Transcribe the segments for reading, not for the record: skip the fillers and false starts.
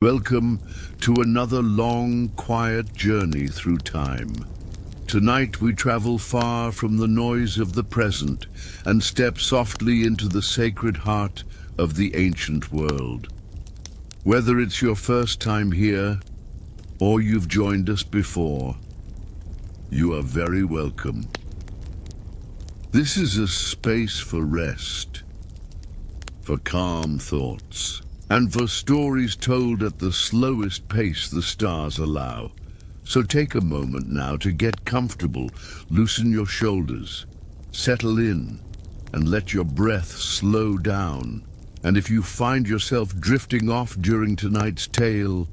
Welcome to another long, quiet journey through time. Tonight we travel far from the noise of the present and step softly into the sacred heart of the ancient world. Whether it's your first time here or you've joined us before, you are very welcome. This is a space for rest, for calm thoughts, and for stories told at the slowest pace the stars allow. So take a moment now to get comfortable, loosen your shoulders, settle in, and let your breath slow down. And if you find yourself drifting off during tonight's tale,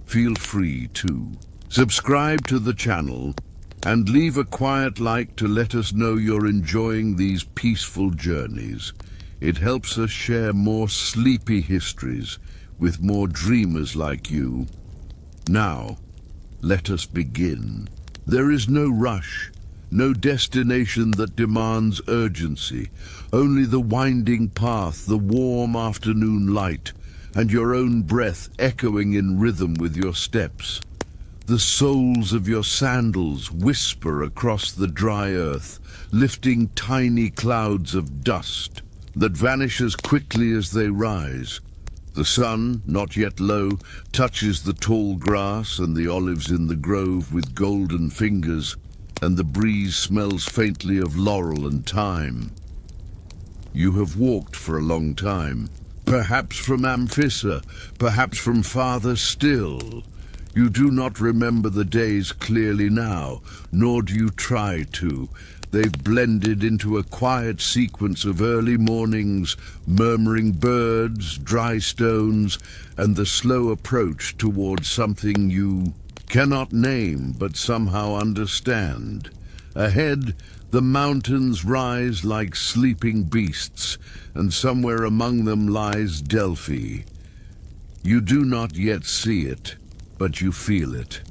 feel free to subscribe to the channel and leave a quiet like to let us know you're enjoying these peaceful journeys. It helps us share more sleepy histories with more dreamers like you. Now, let us begin. There is no rush, no destination that demands urgency, only the winding path, the warm afternoon light, and your own breath echoing in rhythm with your steps. The soles of your sandals whisper across the dry earth, lifting tiny clouds of dust that vanish as quickly as they rise. The sun, not yet low, touches the tall grass and the olives in the grove with golden fingers, and the breeze smells faintly of laurel and thyme. You have walked for a long time, perhaps from Amphissa, perhaps from farther still. You do not remember the days clearly now, nor do you try to. They've blended into a quiet sequence of early mornings, murmuring birds, dry stones, and the slow approach towards something you cannot name but somehow understand. Ahead, the mountains rise like sleeping beasts, and somewhere among them lies Delphi. You do not yet see it, but you feel it.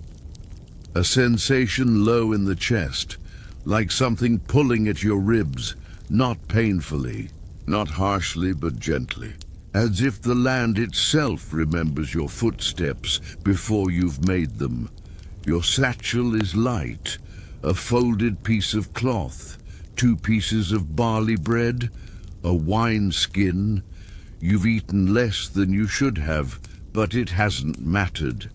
A sensation low in the chest, like something pulling at your ribs, not painfully, not harshly, but gently, as if the land itself remembers your footsteps before you've made them. Your satchel is light, a folded piece of cloth, 2 pieces of barley bread, a wine skin. You've eaten less than you should have, but it hasn't mattered.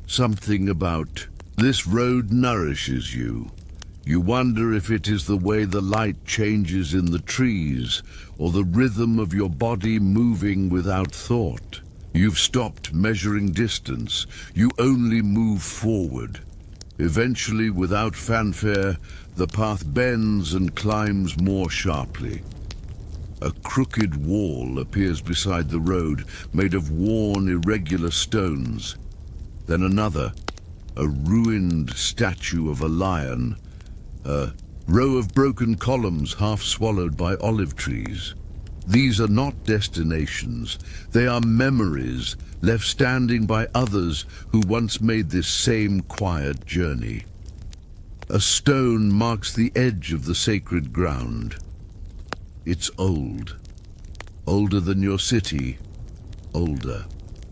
Something about this road nourishes you. You wonder if it is the way the light changes in the trees, or the rhythm of your body moving without thought. You've stopped measuring distance. You only move forward. Eventually, without fanfare, the path bends and climbs more sharply. A crooked wall appears beside the road, made of worn, irregular stones. Then another, a ruined statue of a lion, a row of broken columns half swallowed by olive trees. These are not destinations. They are memories left standing by others who once made this same quiet journey. A stone marks the edge of the sacred ground. It's old. Older than your city. Older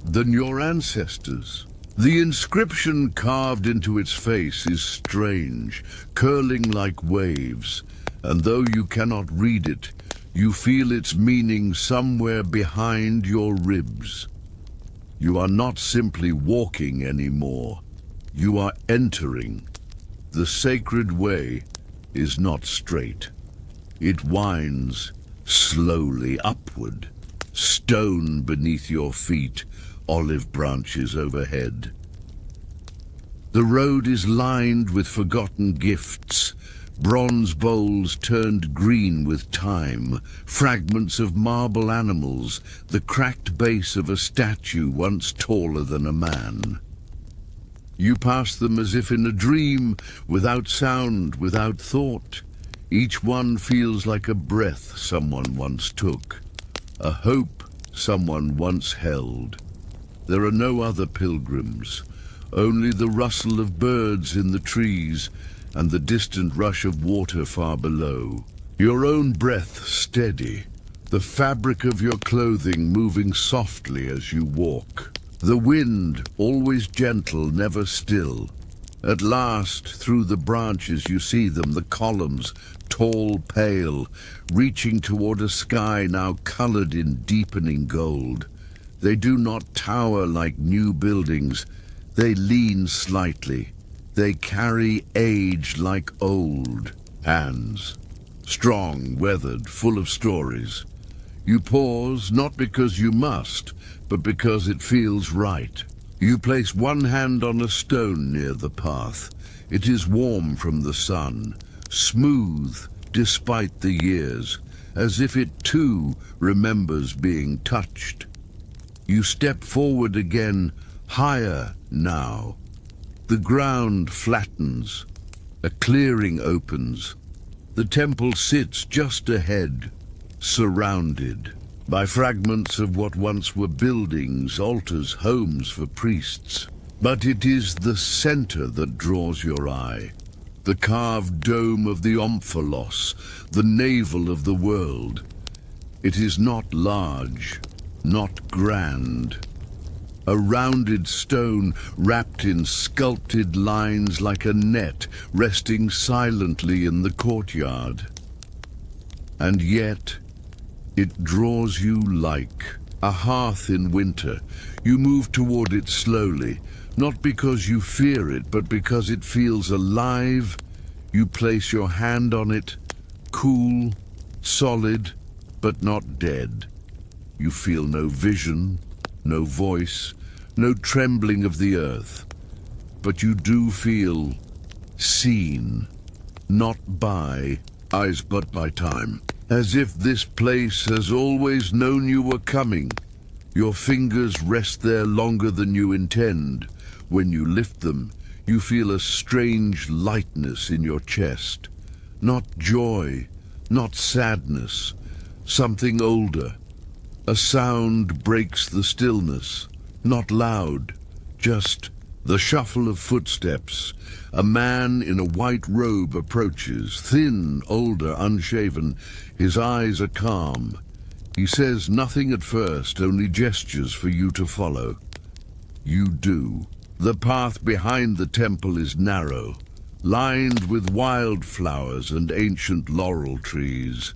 than your ancestors. The inscription carved into its face is strange, curling like waves, and though you cannot read it, you feel its meaning somewhere behind your ribs. You are not simply walking anymore. You are entering. The sacred way is not straight. It winds slowly upward, stone beneath your feet, olive branches overhead. The road is lined with forgotten gifts, bronze bowls turned green with time, fragments of marble animals, the cracked base of a statue once taller than a man. You pass them as if in a dream, without sound, without thought. Each one feels like a breath someone once took, a hope someone once held. There are no other pilgrims, only the rustle of birds in the trees and the distant rush of water far below. Your own breath steady, the fabric of your clothing moving softly as you walk. The wind, always gentle, never still. At last, through the branches you see them, the columns, tall, pale, reaching toward a sky now colored in deepening gold. They do not tower like new buildings. They lean slightly. They carry age like old hands. Strong, weathered, full of stories. You pause, not because you must, but because it feels right. You place one hand on a stone near the path. It is warm from the sun, smooth despite the years, as if it too remembers being touched. You step forward again, higher now. The ground flattens. A clearing opens. The temple sits just ahead, surrounded by fragments of what once were buildings, altars, homes for priests. But it is the center that draws your eye. The carved dome of the omphalos, the navel of the world. It is not large, not grand. A rounded stone wrapped in sculpted lines like a net resting silently in the courtyard. And yet, it draws you like a hearth in winter. You move toward it slowly, not because you fear it, but because it feels alive. You place your hand on it, cool, solid, but not dead. You feel no vision, no voice, no trembling of the earth. But you do feel seen, not by eyes but by time. As if this place has always known you were coming. Your fingers rest there longer than you intend. When you lift them, you feel a strange lightness in your chest. Not joy, not sadness, something older. A sound breaks the stillness, not loud, just the shuffle of footsteps. A man in a white robe approaches, thin, older, unshaven. His eyes are calm. He says nothing at first, only gestures for you to follow. You do. The path behind the temple is narrow, lined with wildflowers and ancient laurel trees.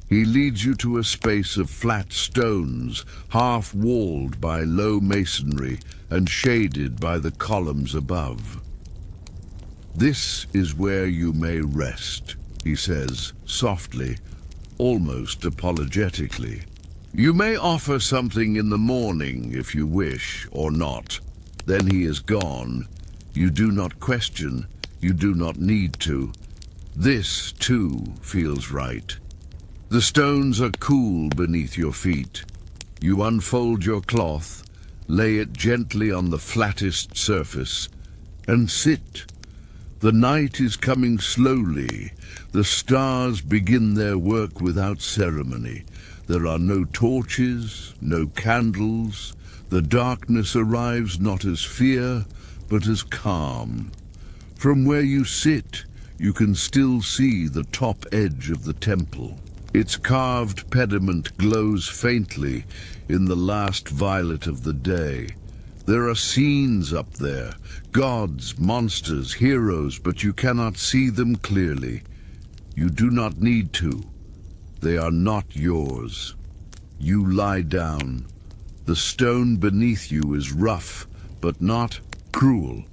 He leads you to a space of flat stones, half-walled by low masonry and shaded by the columns above. This is where you may rest, he says, softly, almost apologetically. You may offer something in the morning if you wish, or not. Then he is gone. You do not question. You do not need to. This, too, feels right. The stones are cool beneath your feet. You unfold your cloth, lay it gently on the flattest surface, and sit. The night is coming slowly. The stars begin their work without ceremony. There are no torches, no candles. The darkness arrives not as fear, but as calm. From where you sit, you can still see the top edge of the temple. Its carved pediment glows faintly in the last violet of the day. There are scenes up there, gods, monsters, heroes, but you cannot see them clearly. You do not need to. They are not yours. You lie down. The stone beneath you is rough, but not cruel.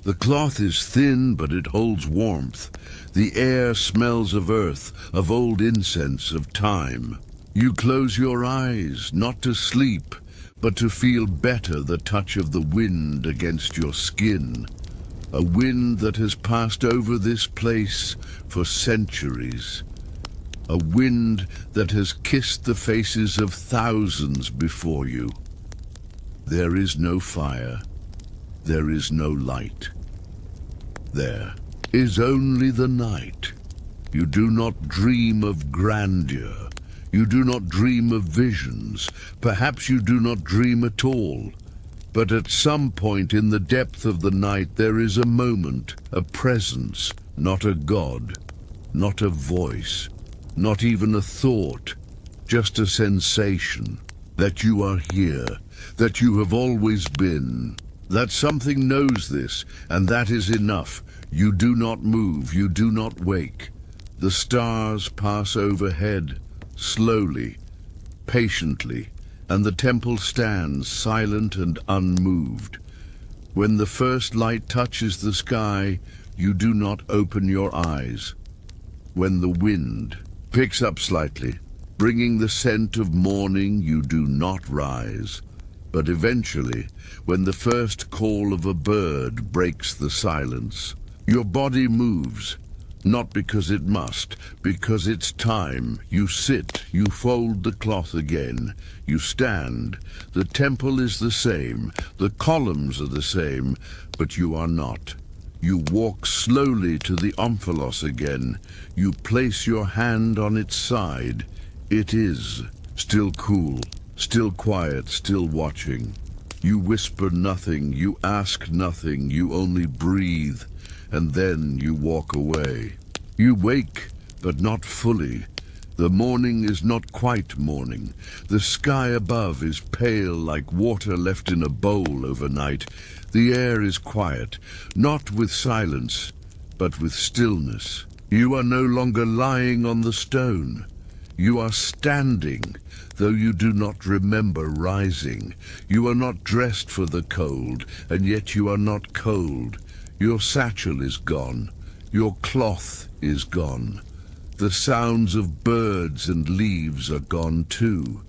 The cloth is thin, but it holds warmth. The air smells of earth, of old incense, of time. You close your eyes, not to sleep, but to feel better the touch of the wind against your skin. A wind that has passed over this place for centuries. A wind that has kissed the faces of thousands before you. There is no fire. There is no light. There is only the night. You do not dream of grandeur. You do not dream of visions. Perhaps you do not dream at all. But at some point in the depth of the night there is a moment, a presence, not a god, not a voice, not even a thought, just a sensation that you are here, that you have always been. That something knows this, and that is enough. You do not move, you do not wake. The stars pass overhead, slowly, patiently, and the temple stands silent and unmoved. When the first light touches the sky, you do not open your eyes. When the wind picks up slightly, bringing the scent of morning, you do not rise. But eventually, when the first call of a bird breaks the silence, your body moves, not because it must, because it's time. You sit, you fold the cloth again, you stand. The temple is the same, the columns are the same, but you are not. You walk slowly to the omphalos again. You place your hand on its side. It is still cool, still quiet, still watching. You whisper nothing, you ask nothing, you only breathe, and then you walk away. You wake, but not fully. The morning is not quite morning. The sky above is pale like water left in a bowl overnight. The air is quiet, not with silence, but with stillness. You are no longer lying on the stone. You are standing, though you do not remember rising. You are not dressed for the cold, and yet you are not cold. Your satchel is gone. Your cloth is gone. The sounds of birds and leaves are gone too.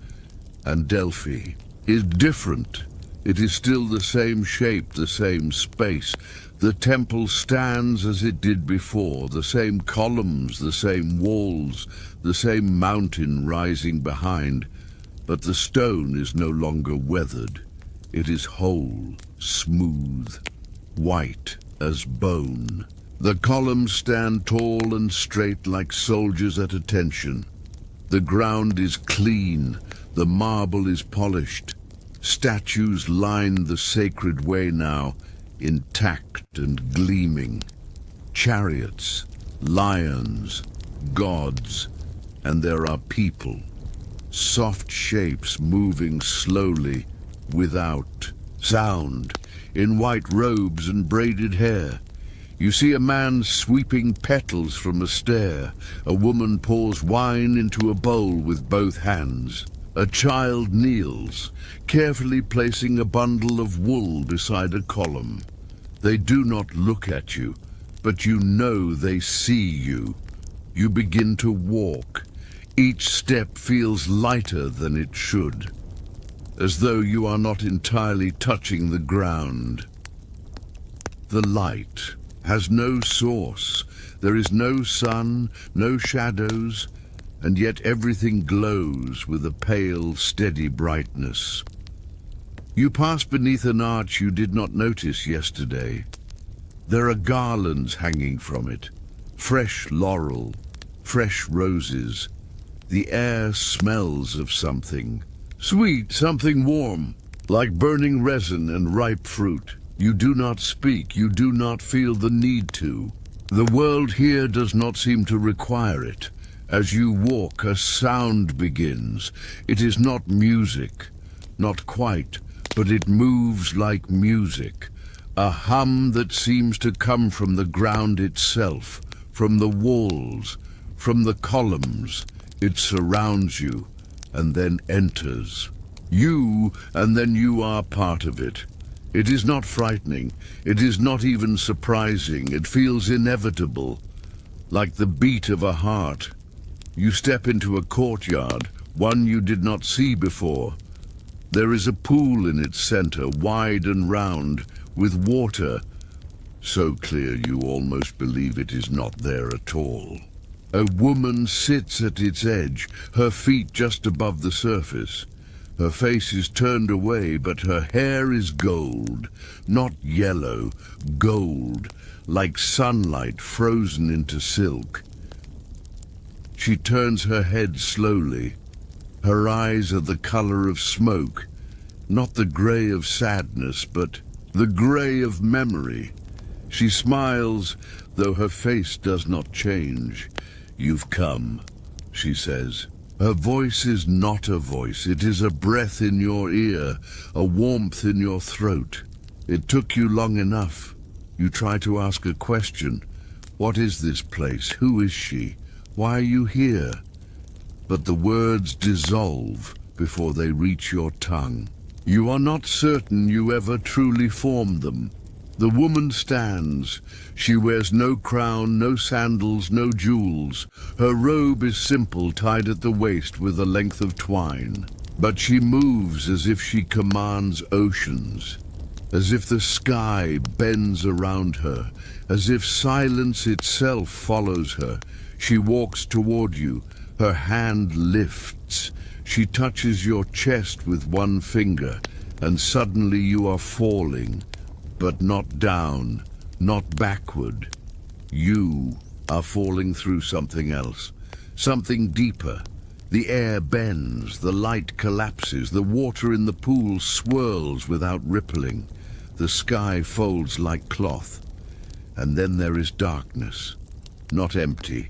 And Delphi is different. It is still the same shape, the same space. The temple stands as it did before, the same columns, the same walls, the same mountain rising behind. But the stone is no longer weathered. It is whole, smooth, white as bone. The columns stand tall and straight like soldiers at attention. The ground is clean, the marble is polished. Statues line the sacred way now, intact and gleaming. Chariots, lions, gods, and there are people. Soft shapes moving slowly, without sound, in white robes and braided hair. You see a man sweeping petals from a stair. A woman pours wine into a bowl with both hands. A child kneels, carefully placing a bundle of wool beside a column. They do not look at you, but you know they see you. You begin to walk. Each step feels lighter than it should, as though you are not entirely touching the ground. The light has no source. There is no sun, no shadows, and yet everything glows with a pale, steady brightness. You pass beneath an arch you did not notice yesterday. There are garlands hanging from it, fresh laurel, fresh roses. The air smells of something, sweet, something warm, like burning resin and ripe fruit. You do not speak, you do not feel the need to. The world here does not seem to require it. As you walk, a sound begins. It is not music, not quite, but it moves like music. A hum that seems to come from the ground itself, from the walls, from the columns. It surrounds you, and then enters. You, and then you are part of it. It is not frightening. It is not even surprising. It feels inevitable, like the beat of a heart. You step into a courtyard, one you did not see before. There is a pool in its center, wide and round, with water, so clear you almost believe it is not there at all. A woman sits at its edge, her feet just above the surface. Her face is turned away, but her hair is gold, not yellow, gold, like sunlight frozen into silk. She turns her head slowly. Her eyes are the color of smoke, not the gray of sadness, but the gray of memory. She smiles, though her face does not change. "You've come," she says. Her voice is not a voice, it is a breath in your ear, a warmth in your throat. It took you long enough. You try to ask a question. What is this place? Who is she? Why are you here? But the words dissolve before they reach your tongue. You are not certain you ever truly formed them. The woman stands. She wears no crown, no sandals, no jewels. Her robe is simple, tied at the waist with a length of twine. But she moves as if she commands oceans, as if the sky bends around her, as if silence itself follows her. She walks toward you. Her hand lifts. She touches your chest with one finger, and suddenly you are falling. But not down, not backward. You are falling through something else, something deeper. The air bends, the light collapses, the water in the pool swirls without rippling. The sky folds like cloth. And then there is darkness, not empty,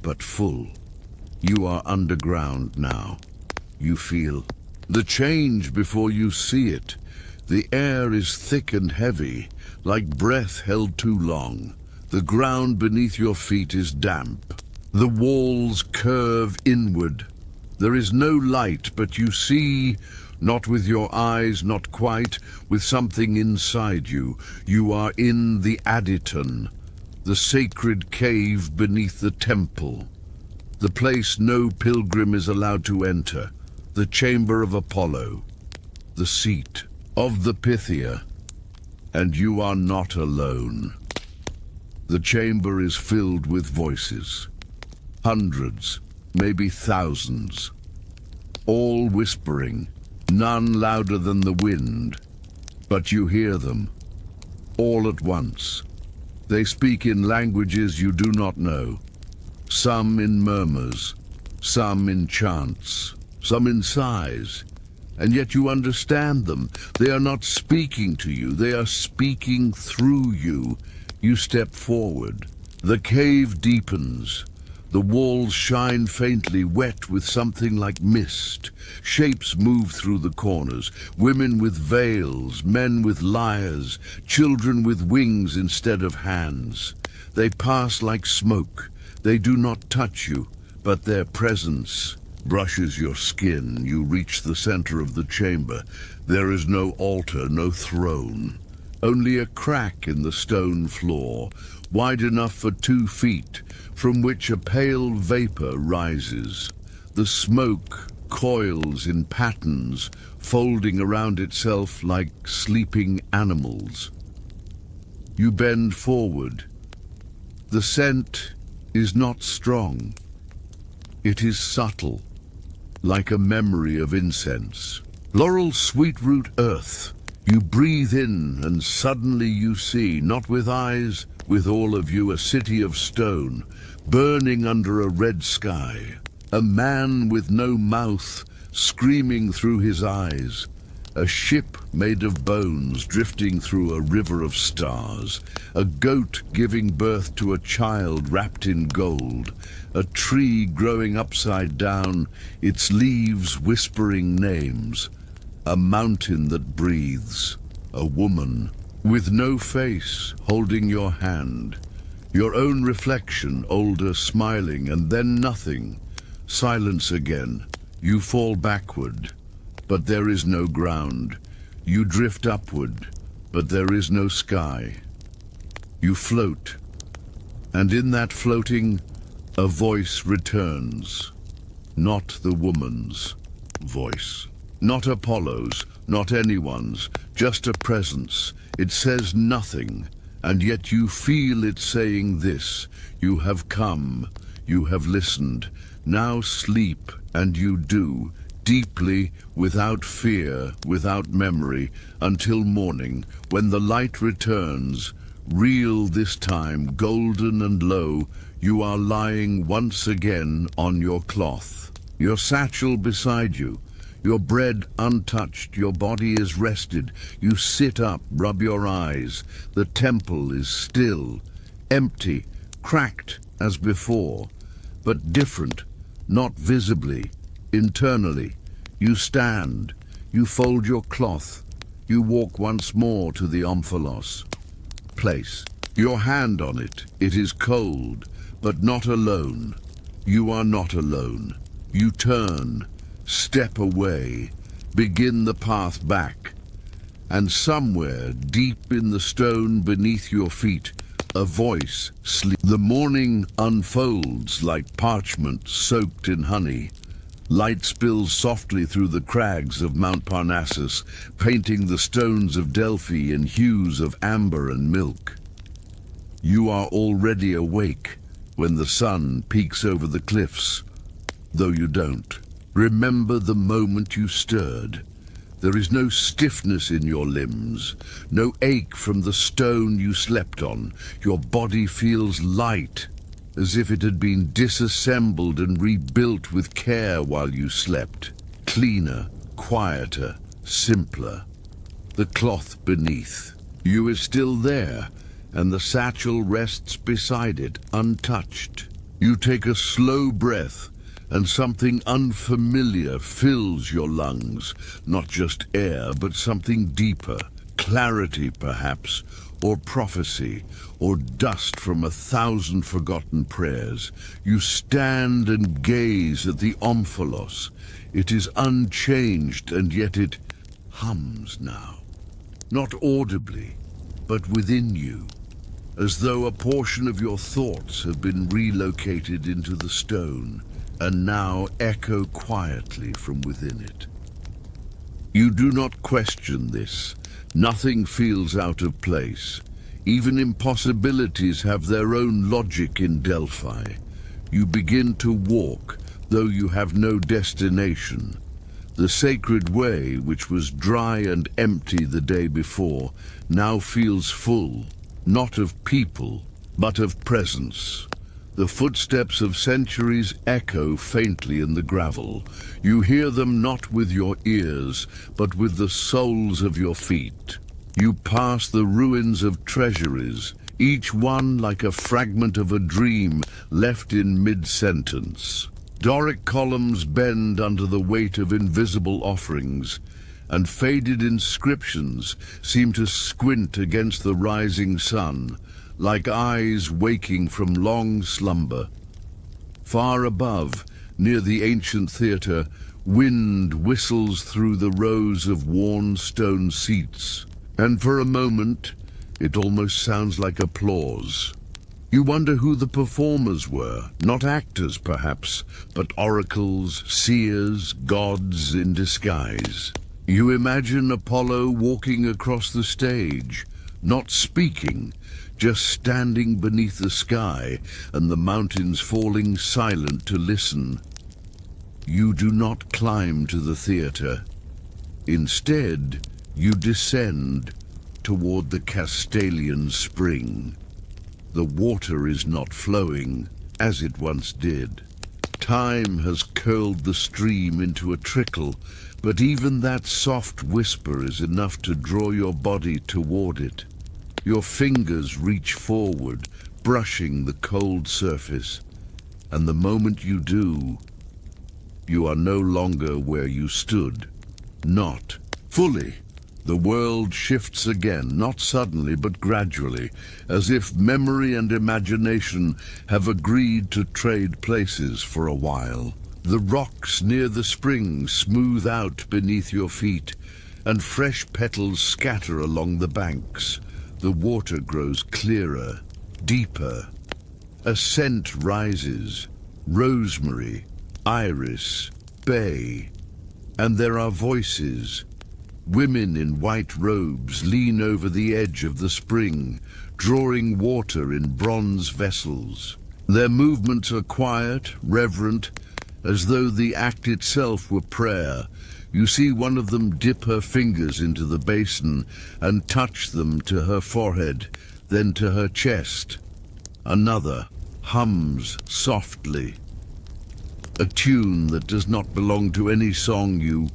but full. You are underground now. You feel the change before you see it. The air is thick and heavy, like breath held too long. The ground beneath your feet is damp. The walls curve inward. There is no light, but you see, not with your eyes, not quite, with something inside you. You are in the Aditon, the sacred cave beneath the temple. The place no pilgrim is allowed to enter. The chamber of Apollo, the seat of the Pythia, and you are not alone. The chamber is filled with voices, hundreds, maybe thousands, all whispering, none louder than the wind, but you hear them, all at once. They speak in languages you do not know, some in murmurs, some in chants, some in sighs. And yet you understand them. They are not speaking to you, they are speaking through you. You step forward. The cave deepens. The walls shine faintly, wet with something like mist. Shapes move through the corners. Women with veils, men with lyres, children with wings instead of hands. They pass like smoke. They do not touch you, but their presence brushes your skin. You reach the center of the chamber. There is no altar, no throne. Only a crack in the stone floor, wide enough for 2 feet, from which a pale vapor rises. The smoke coils in patterns, folding around itself like sleeping animals. You bend forward. The scent is not strong. It is subtle, like a memory of incense. Laurel sweetroot earth. You breathe in and suddenly you see, not with eyes, with all of you, a city of stone, burning under a red sky. A man with no mouth, screaming through his eyes. A ship made of bones drifting through a river of stars. A goat giving birth to a child wrapped in gold. A tree growing upside down, its leaves whispering names. A mountain that breathes. A woman with no face holding your hand. Your own reflection, older, smiling, and then nothing. Silence again. You fall backward, but there is no ground. You drift upward, but there is no sky. You float, and in that floating, a voice returns. Not the woman's voice. Not Apollo's, not anyone's, just a presence. It says nothing, and yet you feel it saying this. You have come, you have listened. Now sleep, and you do, deeply, without fear, without memory, until morning, when the light returns, real this time, golden and low. You are lying once again on your cloth, your satchel beside you, your bread untouched, your body is rested. You sit up, rub your eyes. The temple is still, empty, cracked as before, but different. not visibly, internally. You stand, you fold your cloth, you walk once more to the omphalos. Place your hand on it. It is cold, but not alone. You are not alone. You turn, step away, begin the path back. And somewhere, deep in the stone beneath your feet, a voice sleeps. The morning unfolds like parchment soaked in honey. Light spills softly through the crags of Mount Parnassus, painting the stones of Delphi in hues of amber and milk. You are already awake when the sun peeks over the cliffs, though you don't. Remember the moment you stirred. There is no stiffness in your limbs, no ache from the stone you slept on. Your body feels light, as if it had been disassembled and rebuilt with care while you slept. Cleaner, quieter, simpler. The cloth beneath you is still there, and the satchel rests beside it, untouched. You take a slow breath, and something unfamiliar fills your lungs. Not just air, but something deeper. Clarity, perhaps, or prophecy, or dust from 1,000 forgotten prayers. You stand and gaze at the omphalos. It is unchanged, and yet it hums now. Not audibly, but within you, as though a portion of your thoughts have been relocated into the stone, and now echo quietly from within it. You do not question this. Nothing feels out of place. Even impossibilities have their own logic in Delphi. You begin to walk, though you have no destination. The sacred way, which was dry and empty the day before, now feels full, not of people, but of presence. The footsteps of centuries echo faintly in the gravel. You hear them not with your ears, but with the soles of your feet. You pass the ruins of treasuries, each one like a fragment of a dream left in mid-sentence. Doric columns bend under the weight of invisible offerings, and faded inscriptions seem to squint against the rising sun, like eyes waking from long slumber. Far above, near the ancient theatre, wind whistles through the rows of worn stone seats, and for a moment it almost sounds like applause. You wonder who the performers were, not actors perhaps, but oracles, seers, gods in disguise. You imagine Apollo walking across the stage, not speaking, just standing beneath the sky and the mountains falling silent to listen. You do not climb to the theatre. Instead, you descend toward the Castalian spring. The water is not flowing as it once did. Time has curled the stream into a trickle, but even that soft whisper is enough to draw your body toward it. Your fingers reach forward, brushing the cold surface, and the moment you do, you are no longer where you stood. Not fully. The world shifts again, not suddenly, but gradually, as if memory and imagination have agreed to trade places for a while. The rocks near the spring smooth out beneath your feet, and fresh petals scatter along the banks. The water grows clearer, deeper. A scent rises: rosemary, iris, bay. And there are voices. Women in white robes lean over the edge of the spring, drawing water in bronze vessels. Their movements are quiet, reverent, as though the act itself were prayer. You see one of them dip her fingers into the basin and touch them to her forehead, then to her chest. Another hums softly, a tune that does not belong to any song you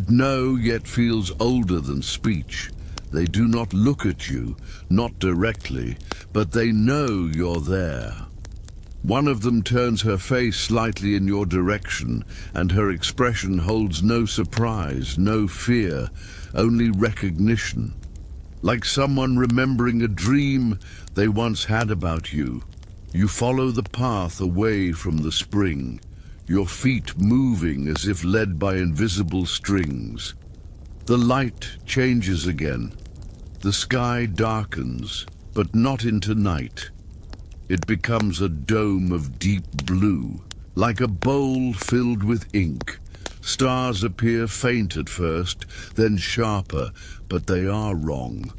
know, yet feels older than speech. They do not look at you, not directly, but they know you're there. One of them turns her face slightly in your direction, and her expression holds no surprise, no fear, only recognition. Like someone remembering a dream they once had about you. You follow the path away from the spring, your feet moving as if led by invisible strings. The light changes again. The sky darkens, but not into night. It becomes a dome of deep blue, like a bowl filled with ink. Stars appear faint at first, then sharper, but they are wrong.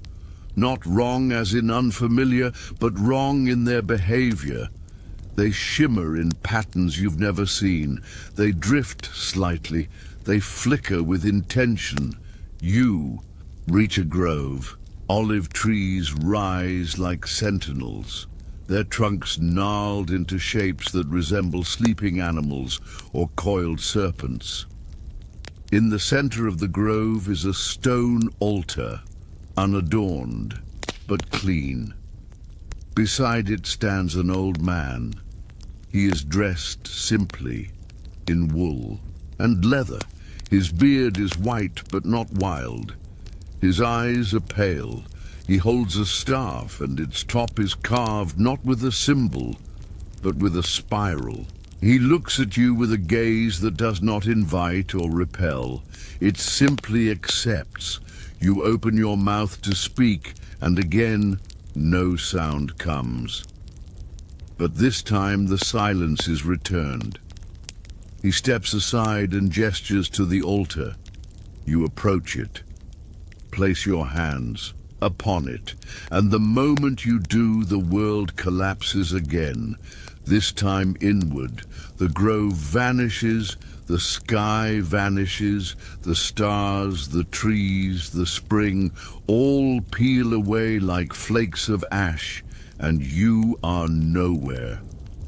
Not wrong as in unfamiliar, but wrong in their behavior. They shimmer in patterns you've never seen. They drift slightly. They flicker with intention. You reach a grove. Olive trees rise like sentinels, their trunks gnarled into shapes that resemble sleeping animals or coiled serpents. In the center of the grove is a stone altar, unadorned, but clean. Beside it stands an old man. He is dressed simply, in wool and leather. His beard is white but not wild. His eyes are pale. He holds a staff, and its top is carved not with a symbol, but with a spiral. He looks at you with a gaze that does not invite or repel. It simply accepts. You open your mouth to speak, and again, no sound comes. But this time the silence is returned. He steps aside and gestures to the altar. You approach it. Place your hands upon it, and the moment you do, the world collapses again, this time inward. The grove vanishes, the sky vanishes, the stars, the trees, the spring, all peel away like flakes of ash, and you are nowhere,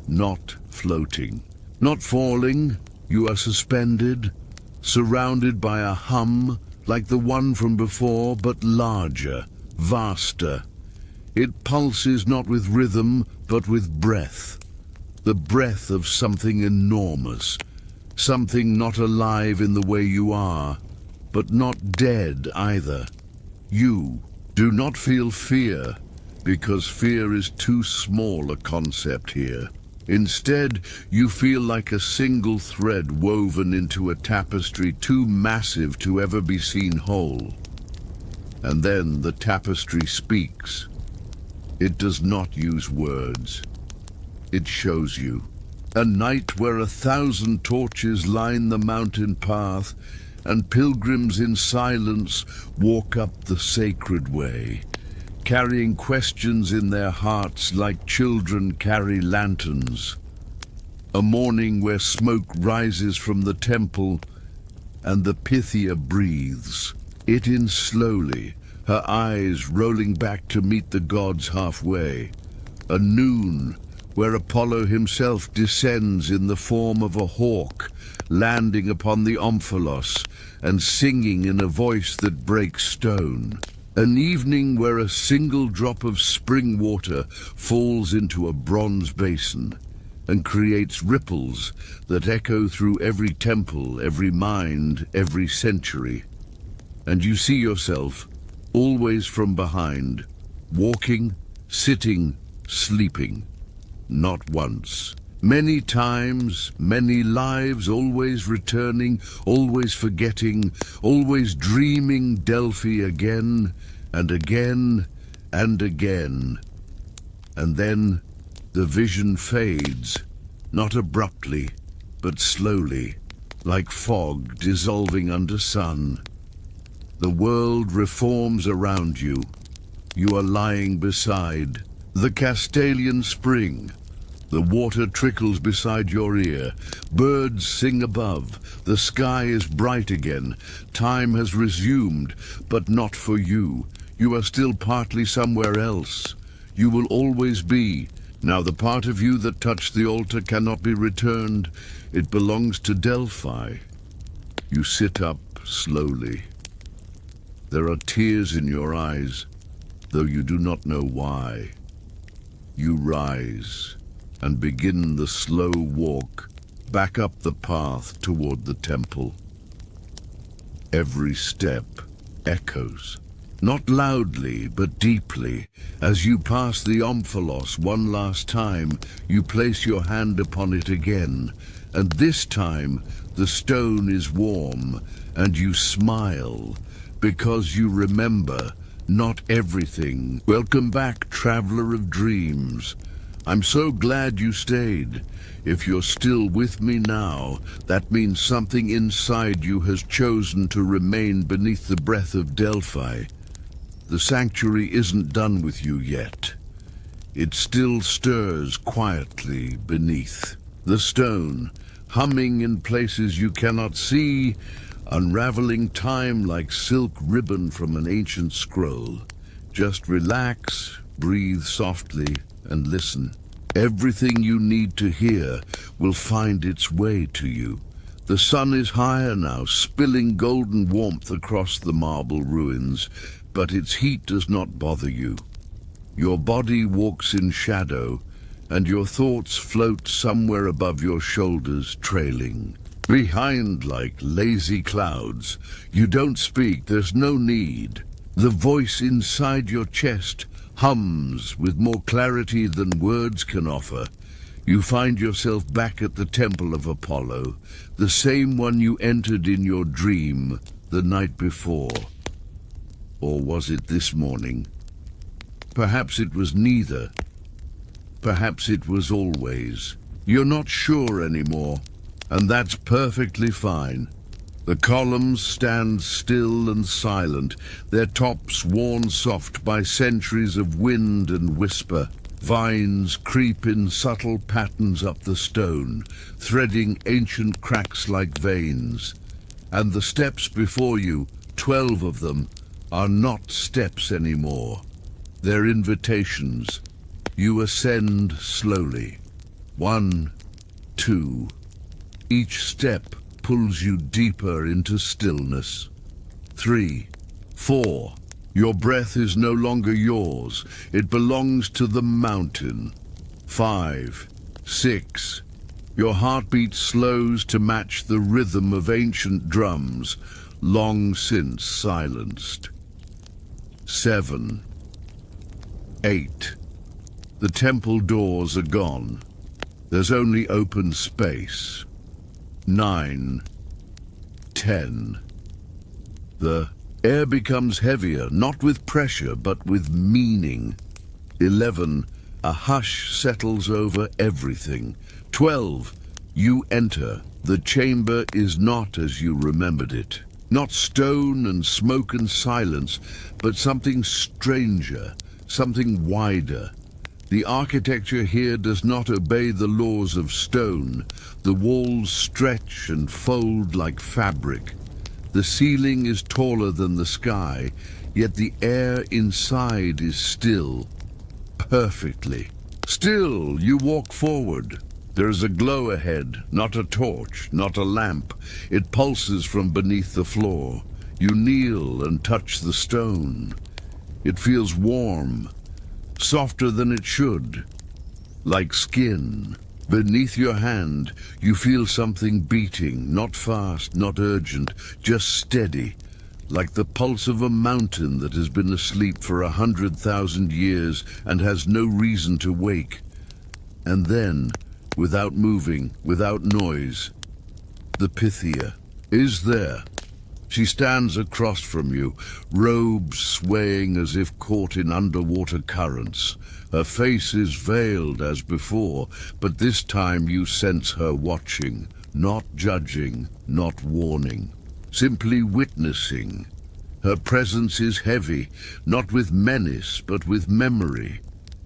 not floating, not falling. You are suspended, surrounded by a hum like the one from before, but larger, vaster. It pulses not with rhythm, but with breath. The breath of something enormous, something not alive in the way you are, but not dead either. You do not feel fear, because fear is too small a concept here. Instead, you feel like a single thread woven into a tapestry too massive to ever be seen whole. And then the tapestry speaks. It does not use words. It shows you. A night where 1,000 torches line the mountain path, and pilgrims in silence walk up the sacred way, carrying questions in their hearts like children carry lanterns. A morning where smoke rises from the temple and the Pythia breathes, it in slowly, her eyes rolling back to meet the gods halfway. A noon where Apollo himself descends in the form of a hawk, landing upon the omphalos and singing in a voice that breaks stone. An evening where a single drop of spring water falls into a bronze basin and creates ripples that echo through every temple, every mind, every century. And you see yourself, always from behind, walking, sitting, sleeping. Not once. Many times, many lives, always returning, always forgetting, always dreaming Delphi again, and again, and again. And then the vision fades, not abruptly, but slowly, like fog dissolving under sun. The world reforms around you. You are lying beside the Castalian spring. The water trickles beside your ear. Birds sing above. The sky is bright again. Time has resumed, but not for you. You are still partly somewhere else. You will always be. Now the part of you that touched the altar cannot be returned. It belongs to Delphi. You sit up slowly. There are tears in your eyes, though you do not know why. You rise. and begin the slow walk back up the path toward the temple. Every step echoes, not loudly but deeply. As you pass the omphalos one last time, you place your hand upon it again, and this time the stone is warm, and you smile because you remember not everything. Welcome back, traveler of dreams. I'm so glad you stayed. If you're still with me now, that means something inside you has chosen to remain beneath the breath of Delphi. The sanctuary isn't done with you yet. It still stirs quietly beneath. The stone, humming in places you cannot see, unraveling time like silk ribbon from an ancient scroll. Just relax, breathe softly, and listen. Everything you need to hear will find its way to you. The sun is higher now, spilling golden warmth across the marble ruins, but its heat does not bother you. Your body walks in shadow, and your thoughts float somewhere above your shoulders, trailing behind like lazy clouds. You don't speak, there's no need. The voice inside your chest hums with more clarity than words can offer. You find yourself back at the temple of Apollo, the same one you entered in your dream the night before. Or was it this morning? Perhaps it was neither. Perhaps it was always. You're not sure anymore, and that's perfectly fine. The columns stand still and silent, their tops worn soft by centuries of wind and whisper. Vines creep in subtle patterns up the stone, threading ancient cracks like veins. And the steps before you, 12 of them, are not steps anymore. They're invitations. You ascend slowly. 1, 2. Each step pulls you deeper into stillness. 3, 4. Your breath is no longer yours. It belongs to the mountain. 5, 6. Your heartbeat slows to match the rhythm of ancient drums, long since silenced. 7, 8. The temple doors are gone. There's only open space. 9, 10. The air becomes heavier, not with pressure, but with meaning. 11. A hush settles over everything. 12. You enter. The chamber is not as you remembered it. Not stone and smoke and silence, but something stranger, something wider. The architecture here does not obey the laws of stone. The walls stretch and fold like fabric. The ceiling is taller than the sky, yet the air inside is still, perfectly. Still, you walk forward. There is a glow ahead, not a torch, not a lamp. It pulses from beneath the floor. You kneel and touch the stone. It feels warm, softer than it should, like skin. Beneath your hand, you feel something beating, not fast, not urgent, just steady, like the pulse of a mountain that has been asleep for 100,000 years and has no reason to wake. And then, without moving, without noise, the Pythia is there. She stands across from you, robes swaying as if caught in underwater currents. Her face is veiled as before, but this time you sense her watching, not judging, not warning, simply witnessing. Her presence is heavy, not with menace, but with memory.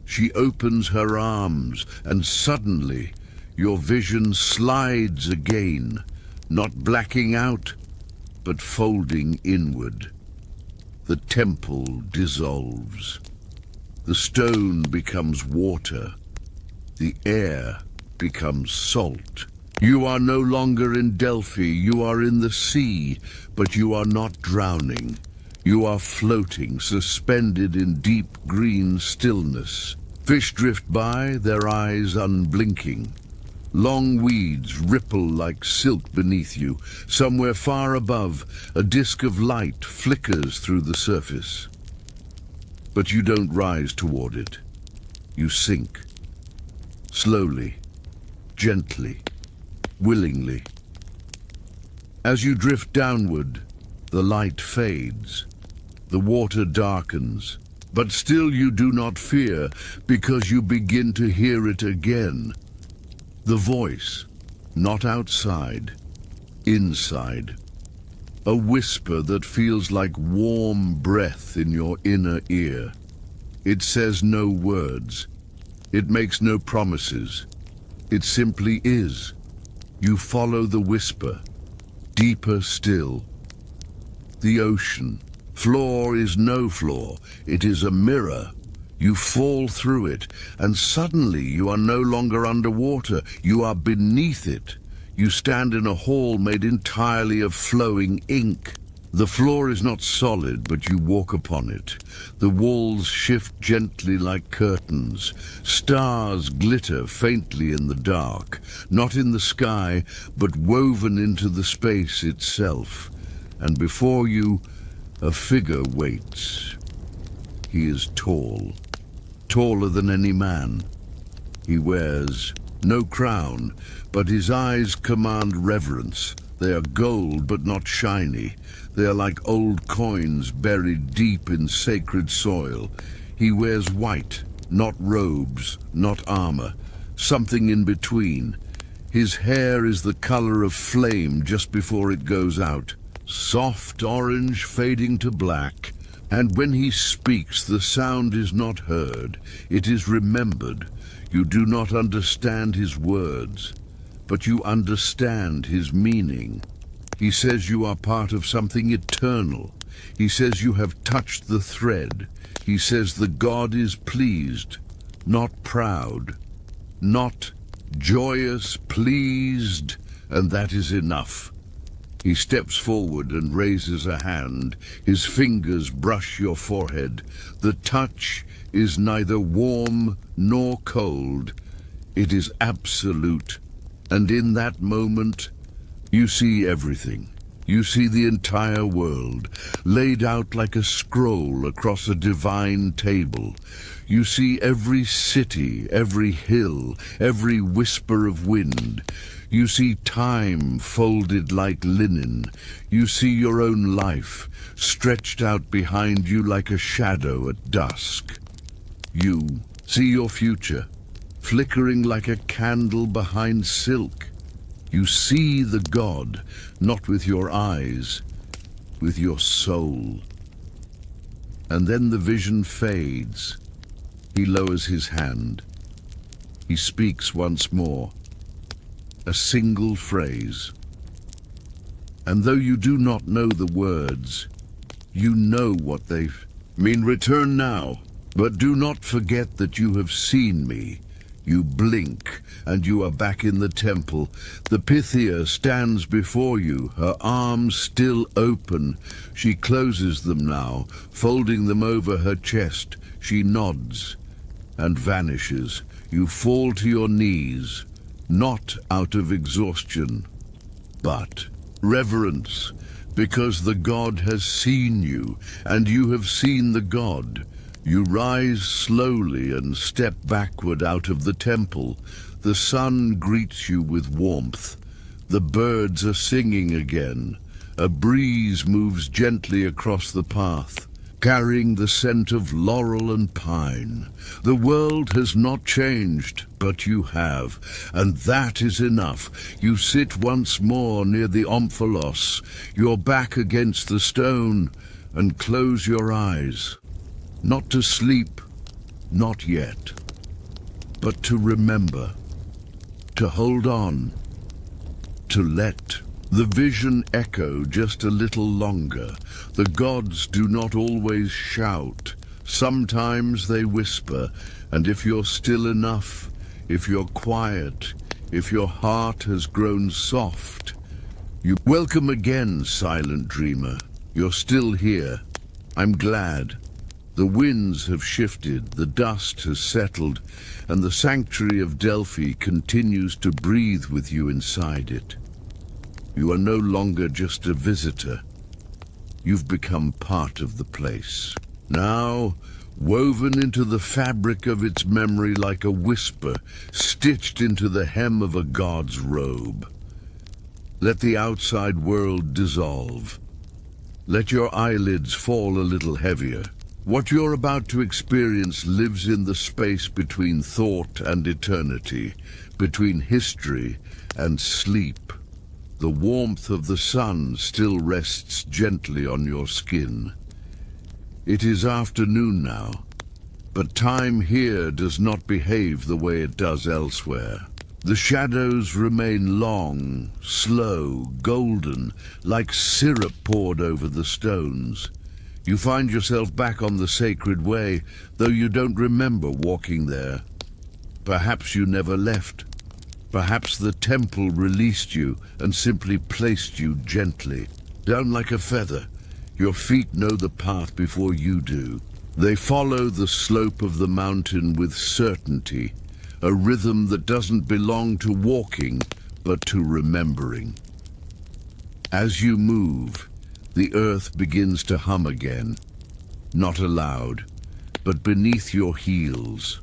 She opens her arms, and suddenly your vision slides again, not blacking out, but folding inward. The temple dissolves. The stone becomes water. The air becomes salt. You are no longer in Delphi, you are in the sea, but you are not drowning. You are floating, suspended in deep green stillness. Fish drift by, their eyes unblinking. Long weeds ripple like silk beneath you. Somewhere far above, a disk of light flickers through the surface. But you don't rise toward it. You sink. Slowly, gently, willingly. As you drift downward, the light fades. The water darkens. But still you do not fear, because you begin to hear it again. The voice, not outside, inside. A whisper that feels like warm breath in your inner ear. It says no words. It makes no promises. It simply is. You follow the whisper, deeper still. The ocean. Floor is no floor. It is a mirror. You fall through it, and suddenly you are no longer underwater. You are beneath it. You stand in a hall made entirely of flowing ink. The floor is not solid, but you walk upon it. The walls shift gently like curtains. Stars glitter faintly in the dark, not in the sky, but woven into the space itself. And before you, a figure waits. He is tall, taller than any man. He wears no crown, but his eyes command reverence. They are gold, but not shiny. They are like old coins buried deep in sacred soil. He wears white, not robes, not armor, something in between. His hair is the color of flame just before it goes out. Soft orange fading to black, and when he speaks the sound is not heard, it is remembered. You do not understand his words, but you understand his meaning. He says you are part of something eternal. He says you have touched the thread. He says the God is pleased, not proud, not joyous, pleased, and that is enough. He steps forward and raises a hand. His fingers brush your forehead. The touch is neither warm nor cold. It is absolute. And in that moment, you see everything. You see the entire world, laid out like a scroll across a divine table. You see every city, every hill, every whisper of wind. You see time folded like linen. You see your own life stretched out behind you like a shadow at dusk. You see your future flickering like a candle behind silk. You see the God, not with your eyes, with your soul. And then the vision fades. He lowers his hand. He speaks once more. A single phrase. And though you do not know the words, you know what they mean. Return now, but do not forget that you have seen me. You blink, and you are back in the temple. The Pythia stands before you, her arms still open. She closes them now, folding them over her chest. She nods and vanishes. You fall to your knees. Not out of exhaustion, but reverence, because the God has seen you, and you have seen the God. You rise slowly and step backward out of the temple. The sun greets you with warmth. The birds are singing again. A breeze moves gently across the path, carrying the scent of laurel and pine. The world has not changed, but you have, and that is enough. You sit once more near the omphalos, your back against the stone, and close your eyes. Not to sleep, not yet, but to remember, to hold on, to let the vision echo just a little longer. The gods do not always shout. Sometimes they whisper, and if you're still enough, if you're quiet, if your heart has grown soft, you welcome again, silent dreamer. You're still here. I'm glad. The winds have shifted, the dust has settled, and the sanctuary of Delphi continues to breathe with you inside it. You are no longer just a visitor. You've become part of the place. Now, woven into the fabric of its memory like a whisper, stitched into the hem of a god's robe. Let the outside world dissolve. Let your eyelids fall a little heavier. What you're about to experience lives in the space between thought and eternity, between history and sleep. The warmth of the sun still rests gently on your skin. It is afternoon now, but time here does not behave the way it does elsewhere. The shadows remain long, slow, golden, like syrup poured over the stones. You find yourself back on the sacred way, though you don't remember walking there. Perhaps you never left. Perhaps the temple released you and simply placed you gently, down like a feather. Your feet know the path before you do. They follow the slope of the mountain with certainty, a rhythm that doesn't belong to walking, but to remembering. As you move, the earth begins to hum again, not aloud, but beneath your heels.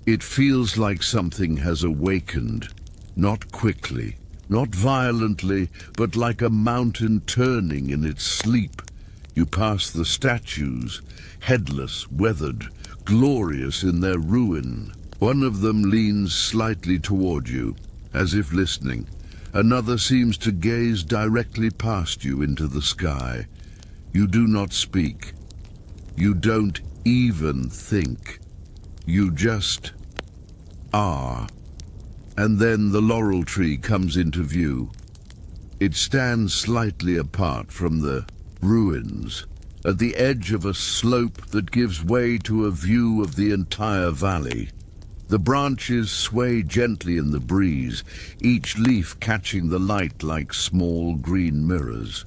It feels like something has awakened, not quickly, not violently, but like a mountain turning in its sleep. You pass the statues, headless, weathered, glorious in their ruin. One of them leans slightly toward you, as if listening. Another seems to gaze directly past you into the sky. You do not speak. You don't even think. You just are. And then the laurel tree comes into view. It stands slightly apart from the ruins, at the edge of a slope that gives way to a view of the entire valley. The branches sway gently in the breeze, each leaf catching the light like small green mirrors.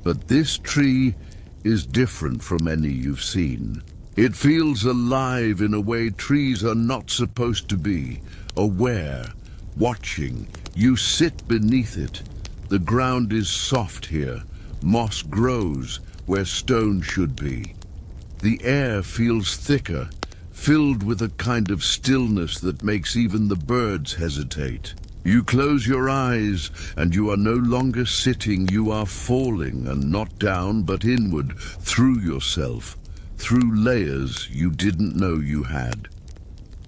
But this tree is different from any you've seen. It feels alive in a way trees are not supposed to be, aware, watching. You sit beneath it. The ground is soft here. Moss grows where stone should be. The air feels thicker, filled with a kind of stillness that makes even the birds hesitate. You close your eyes, and you are no longer sitting, you are falling, and not down, but inward, through yourself, through layers you didn't know you had.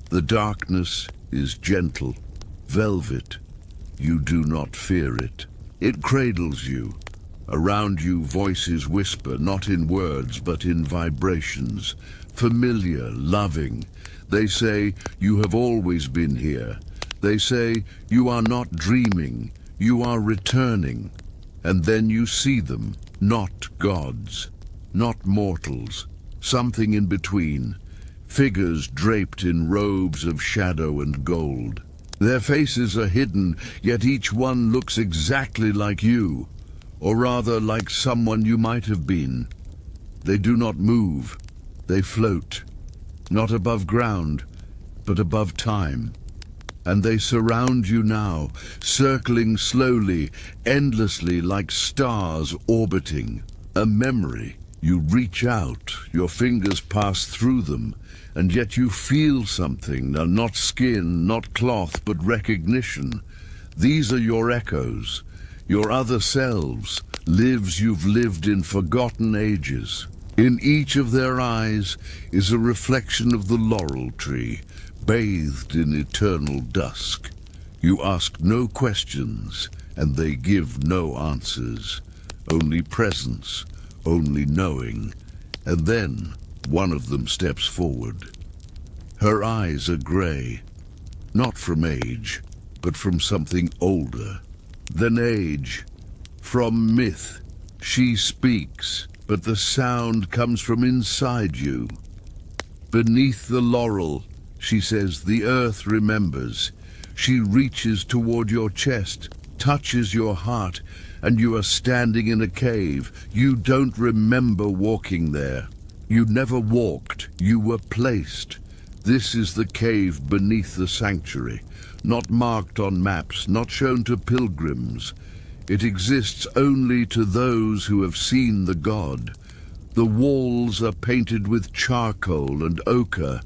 The darkness is gentle, velvet. You do not fear it. It cradles you. Around you voices whisper, not in words, but in vibrations. Familiar, loving. They say, you have always been here. They say, you are not dreaming, you are returning. And then you see them, not gods, not mortals, something in between. Figures draped in robes of shadow and gold. Their faces are hidden, yet each one looks exactly like you, or rather like someone you might have been. They do not move. They float, not above ground, but above time. And they surround you now, circling slowly, endlessly like stars orbiting. A memory. You reach out, your fingers pass through them, and yet you feel something, not skin, not cloth, but recognition. These are your echoes, your other selves, lives you've lived in forgotten ages. In each of their eyes is a reflection of the laurel tree, bathed in eternal dusk. You ask no questions, and they give no answers. Only presence, only knowing. And then one of them steps forward. Her eyes are gray, not from age, but from something older than age, from myth. She speaks, but the sound comes from inside you. Beneath the laurel, she says, the earth remembers. She reaches toward your chest, touches your heart, and you are standing in a cave. You don't remember walking there. You never walked, you were placed. This is the cave beneath the sanctuary, not marked on maps, not shown to pilgrims. It exists only to those who have seen the god. The walls are painted with charcoal and ochre,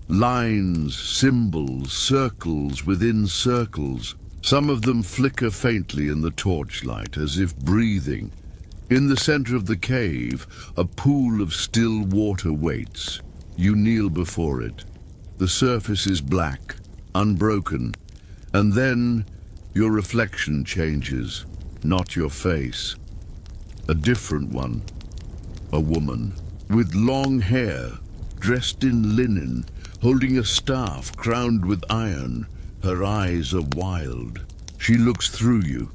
lines, symbols, circles within circles. Some of them flicker faintly in the torchlight, as if breathing. In the center of the cave, a pool of still water waits. You kneel before it. The surface is black, unbroken, and then your reflection changes, not your face. A different one. A woman, with long hair, dressed in linen, holding a staff crowned with iron. Her eyes are wild. She looks through you.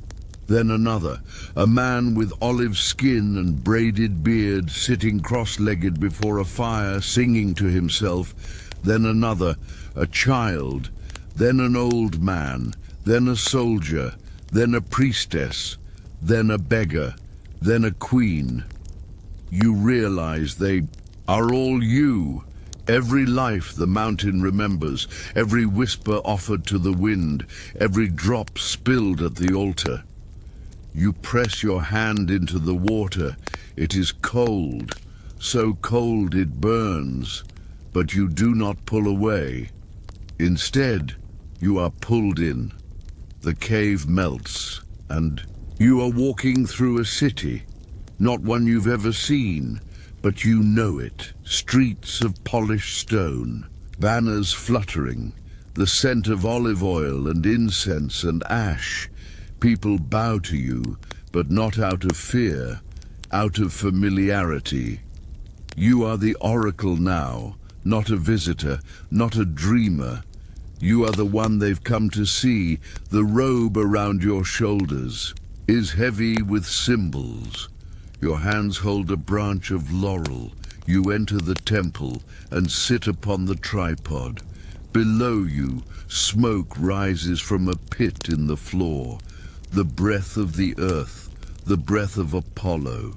Then another, a man with olive skin and braided beard, sitting cross-legged before a fire, singing to himself. Then another, a child. Then an old man. Then a soldier. Then a priestess. Then a beggar. Then a queen. You realize they are all you. Every life the mountain remembers, every whisper offered to the wind, every drop spilled at the altar. You press your hand into the water. It is cold, so cold it burns, but you do not pull away. Instead, you are pulled in. The cave melts, and you are walking through a city, not one you've ever seen, but you know it. Streets of polished stone, banners fluttering, the scent of olive oil and incense and ash. People bow to you, but not out of fear, out of familiarity. You are the oracle now, not a visitor, not a dreamer. You are the one they've come to see. The robe around your shoulders is heavy with symbols. Your hands hold a branch of laurel. You enter the temple and sit upon the tripod. Below you, smoke rises from a pit in the floor, the breath of the earth, the breath of Apollo.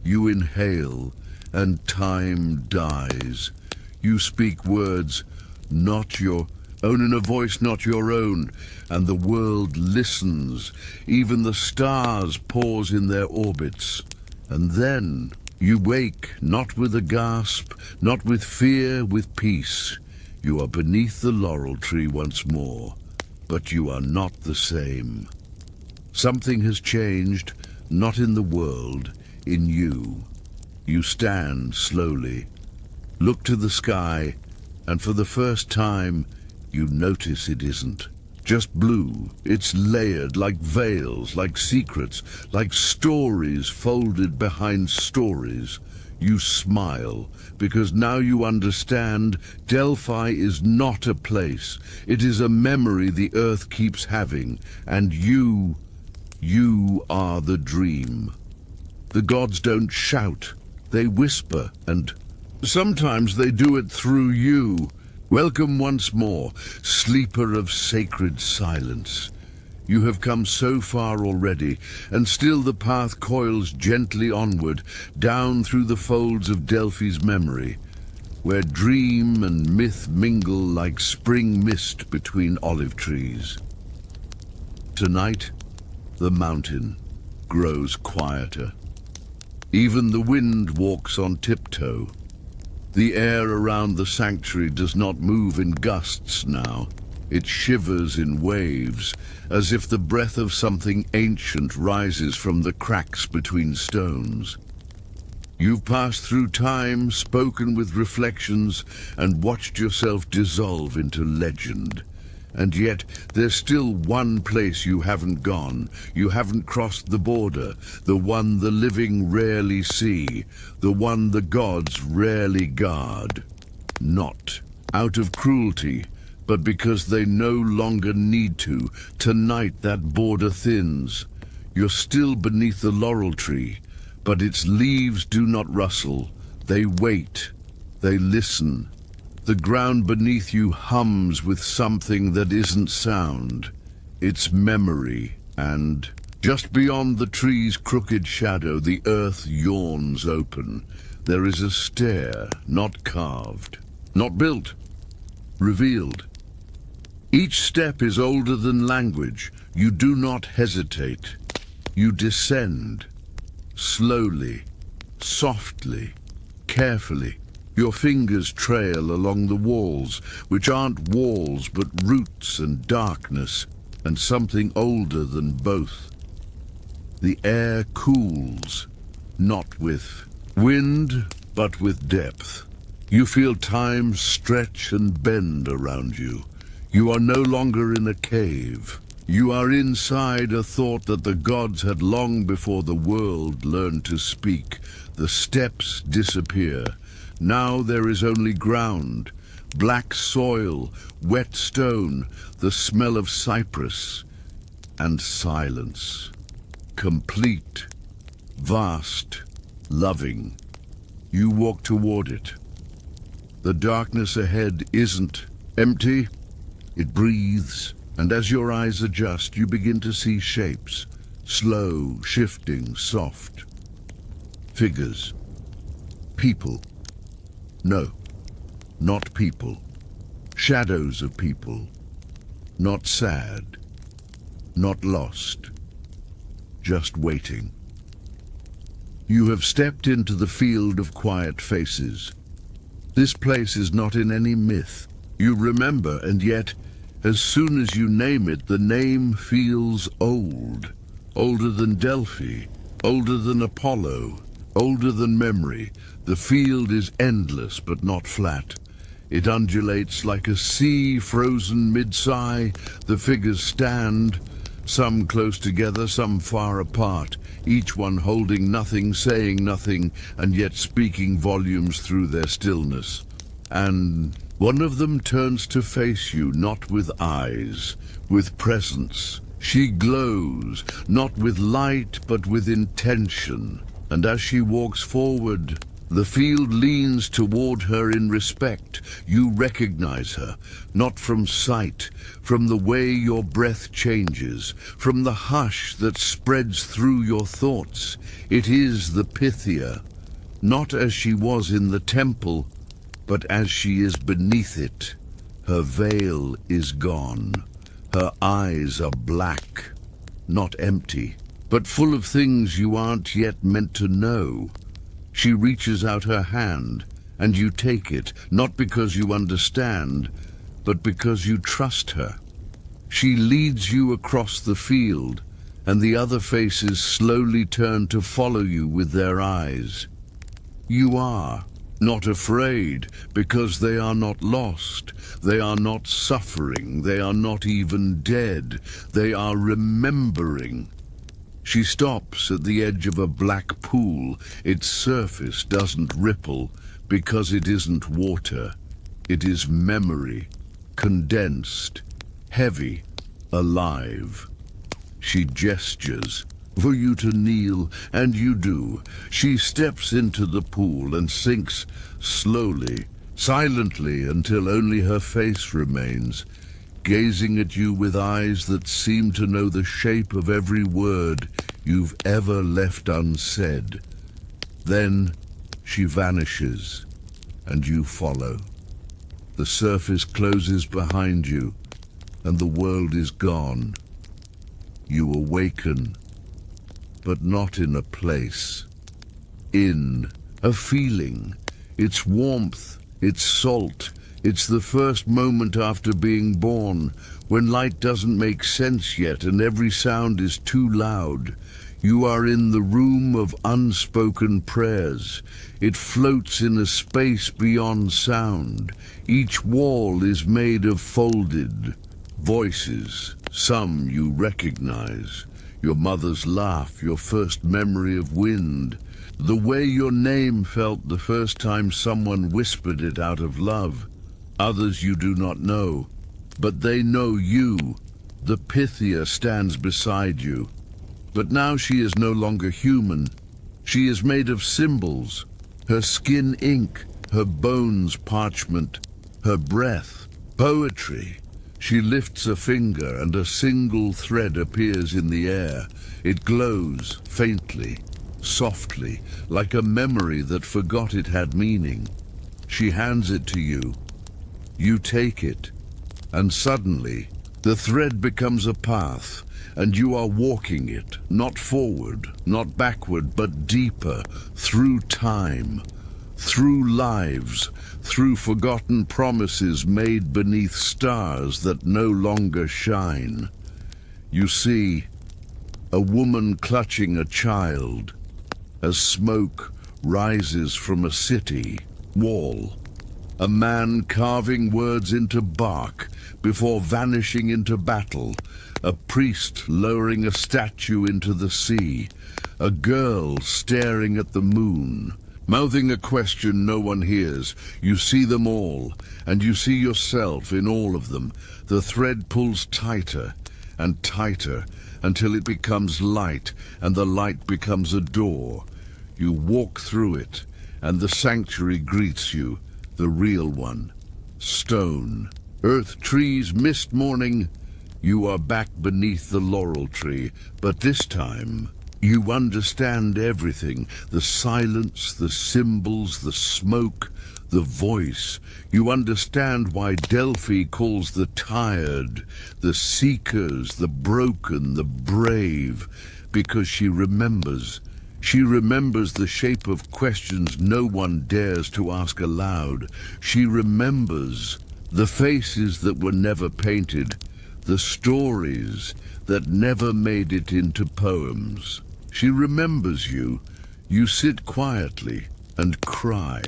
You inhale, and time dies. You speak words not your own, in a voice not your own, and the world listens. Even the stars pause in their orbits. And then you wake, not with a gasp, not with fear, with peace. You are beneath the laurel tree once more, but you are not the same. Something has changed, not in the world, in you. You stand slowly, look to the sky, and for the first time, you notice it isn't just blue. It's layered like veils, like secrets, like stories folded behind stories. You smile, because now you understand Delphi is not a place. It is a memory the earth keeps having, and you are the dream. The gods don't shout, they whisper, and sometimes they do it through you. Welcome once more, sleeper of sacred silence. You have come so far already, and still the path coils gently onward, down through the folds of Delphi's memory, where dream and myth mingle like spring mist between olive trees. Tonight, the mountain grows quieter. Even the wind walks on tiptoe. The air around the sanctuary does not move in gusts now. It shivers in waves, as if the breath of something ancient rises from the cracks between stones. You've passed through time, spoken with reflections, and watched yourself dissolve into legend. And yet, there's still one place you haven't gone. You haven't crossed the border, the one the living rarely see, the one the gods rarely guard. Not out of cruelty, but because they no longer need to. Tonight that border thins. You're still beneath the laurel tree, but its leaves do not rustle. They wait. They listen. The ground beneath you hums with something that isn't sound. It's memory, and just beyond the tree's crooked shadow, the earth yawns open. There is a stair, not carved, not built, revealed. Each step is older than language. You do not hesitate. You descend, slowly, softly, carefully. Your fingers trail along the walls, which aren't walls but roots and darkness, and something older than both. The air cools, not with wind, but with depth. You feel time stretch and bend around you. You are no longer in a cave. You are inside a thought that the gods had long before the world learned to speak. The steps disappear. Now there is only ground, black soil, wet stone, the smell of cypress, and silence. Complete, vast, loving. You walk toward it. The darkness ahead isn't empty. It breathes, and as your eyes adjust, you begin to see shapes, slow, shifting, soft. Figures. People. No, not people. Shadows of people. Not sad. Not lost. Just waiting. You have stepped into the field of quiet faces. This place is not in any myth. You remember, and yet, as soon as you name it, the name feels old. Older than Delphi, older than Apollo, older than memory. The field is endless but not flat. It undulates like a sea frozen mid-sigh. The figures stand, some close together, some far apart, each one holding nothing, saying nothing, and yet speaking volumes through their stillness. And one of them turns to face you, not with eyes, with presence. She glows, not with light, but with intention. And as she walks forward, the field leans toward her in respect. You recognize her, not from sight, from the way your breath changes, from the hush that spreads through your thoughts. It is the Pythia, not as she was in the temple, but as she is beneath it. Her veil is gone. Her eyes are black, not empty, but full of things you aren't yet meant to know. She reaches out her hand, and you take it, not because you understand, but because you trust her. She leads you across the field, and the other faces slowly turn to follow you with their eyes. You are not afraid, because they are not lost. They are not suffering. They are not even dead. They are remembering. She stops at the edge of a black pool. Its surface doesn't ripple because it isn't water. It is memory, condensed, heavy, alive. She gestures for you to kneel, and you do. She steps into the pool and sinks slowly, silently, until only her face remains, gazing at you with eyes that seem to know the shape of every word you've ever left unsaid. Then she vanishes, and you follow. The surface closes behind you, and the world is gone. You awaken, but not in a place. In a feeling. Its warmth, its salt. It's the first moment after being born, when light doesn't make sense yet and every sound is too loud. You are in the room of unspoken prayers. It floats in a space beyond sound. Each wall is made of folded voices. Some you recognize. Your mother's laugh, your first memory of wind. The way your name felt the first time someone whispered it out of love. Others you do not know, but they know you. The Pythia stands beside you. But now she is no longer human. She is made of symbols, her skin ink, her bones parchment, her breath poetry. She lifts a finger and a single thread appears in the air. It glows faintly, softly, like a memory that forgot it had meaning. She hands it to you. You take it, and suddenly, the thread becomes a path, and you are walking it, not forward, not backward, but deeper, through time, through lives, through forgotten promises made beneath stars that no longer shine. You see, a woman clutching a child, as smoke rises from a city wall. A man carving words into bark before vanishing into battle. A priest lowering a statue into the sea. A girl staring at the moon, mouthing a question no one hears. You see them all, and you see yourself in all of them. The thread pulls tighter and tighter until it becomes light, and the light becomes a door. You walk through it, and the sanctuary greets you. The real one. Stone, earth, trees, mist, morning. You are back beneath the laurel tree, but this time you understand everything. The silence, the symbols, the smoke, the voice. You understand why Delphi calls the tired, the seekers, the broken, the brave, because she remembers. She remembers the shape of questions no one dares to ask aloud. She remembers the faces that were never painted, the stories that never made it into poems. She remembers you. You sit quietly and cry,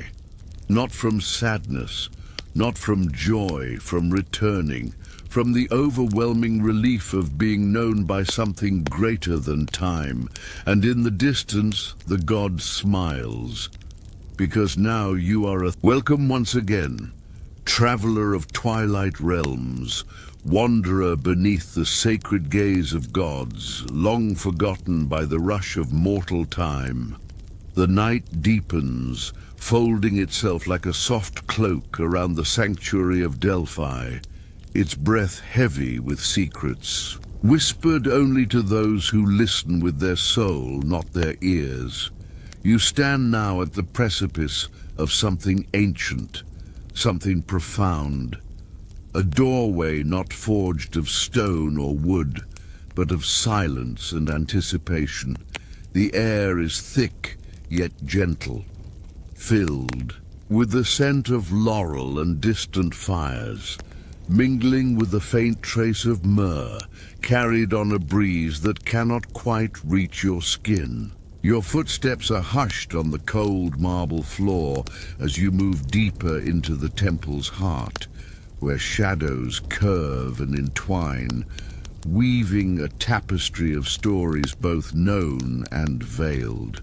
not from sadness, not from joy, from returning, from the overwhelming relief of being known by something greater than time. And in the distance, the god smiles, because now you are welcome once again, traveler of twilight realms, wanderer beneath the sacred gaze of gods, long forgotten by the rush of mortal time. The night deepens, folding itself like a soft cloak around the sanctuary of Delphi, its breath heavy with secrets, whispered only to those who listen with their soul, not their ears. You stand now at the precipice of something ancient, something profound, a doorway not forged of stone or wood, but of silence and anticipation. The air is thick, yet gentle, filled with the scent of laurel and distant fires, mingling with the faint trace of myrrh, carried on a breeze that cannot quite reach your skin. Your footsteps are hushed on the cold marble floor as you move deeper into the temple's heart, where shadows curve and entwine, weaving a tapestry of stories both known and veiled.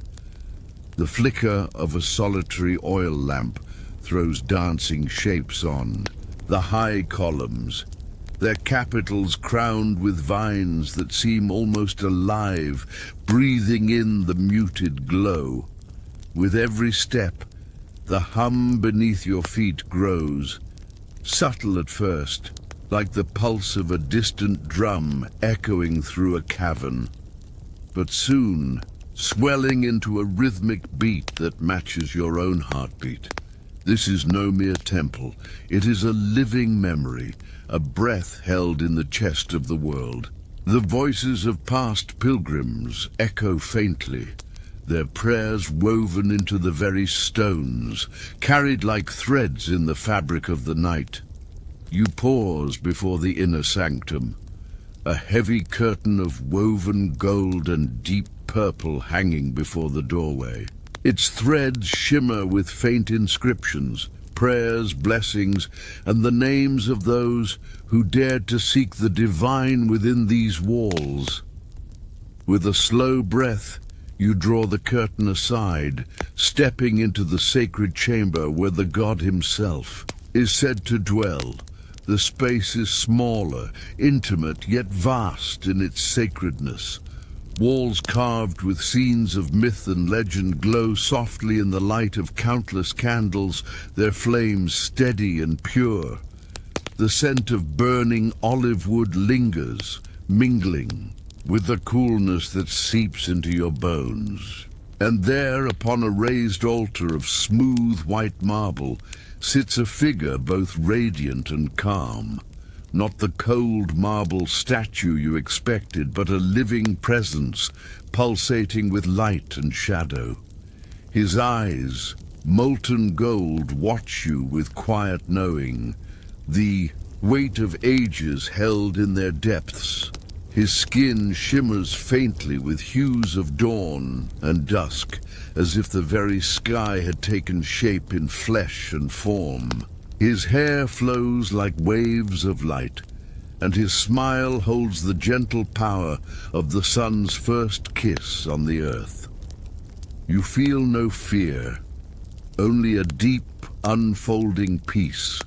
The flicker of a solitary oil lamp throws dancing shapes on the high columns, their capitals crowned with vines that seem almost alive, breathing in the muted glow. With every step, the hum beneath your feet grows, subtle at first, like the pulse of a distant drum echoing through a cavern, but soon swelling into a rhythmic beat that matches your own heartbeat. This is no mere temple. It is a living memory, a breath held in the chest of the world. The voices of past pilgrims echo faintly, their prayers woven into the very stones, carried like threads in the fabric of the night. You pause before the inner sanctum, a heavy curtain of woven gold and deep purple hanging before the doorway. Its threads shimmer with faint inscriptions, prayers, blessings, and the names of those who dared to seek the divine within these walls. With a slow breath, you draw the curtain aside, stepping into the sacred chamber where the god himself is said to dwell. The space is smaller, intimate, yet vast in its sacredness. Walls carved with scenes of myth and legend glow softly in the light of countless candles, their flames steady and pure. The scent of burning olive wood lingers, mingling with the coolness that seeps into your bones. And there, upon a raised altar of smooth white marble, sits a figure both radiant and calm. Not the cold marble statue you expected, but a living presence, pulsating with light and shadow. His eyes, molten gold, watch you with quiet knowing, the weight of ages held in their depths. His skin shimmers faintly with hues of dawn and dusk, as if the very sky had taken shape in flesh and form. His hair flows like waves of light, and his smile holds the gentle power of the sun's first kiss on the earth. You feel no fear, only a deep, unfolding peace,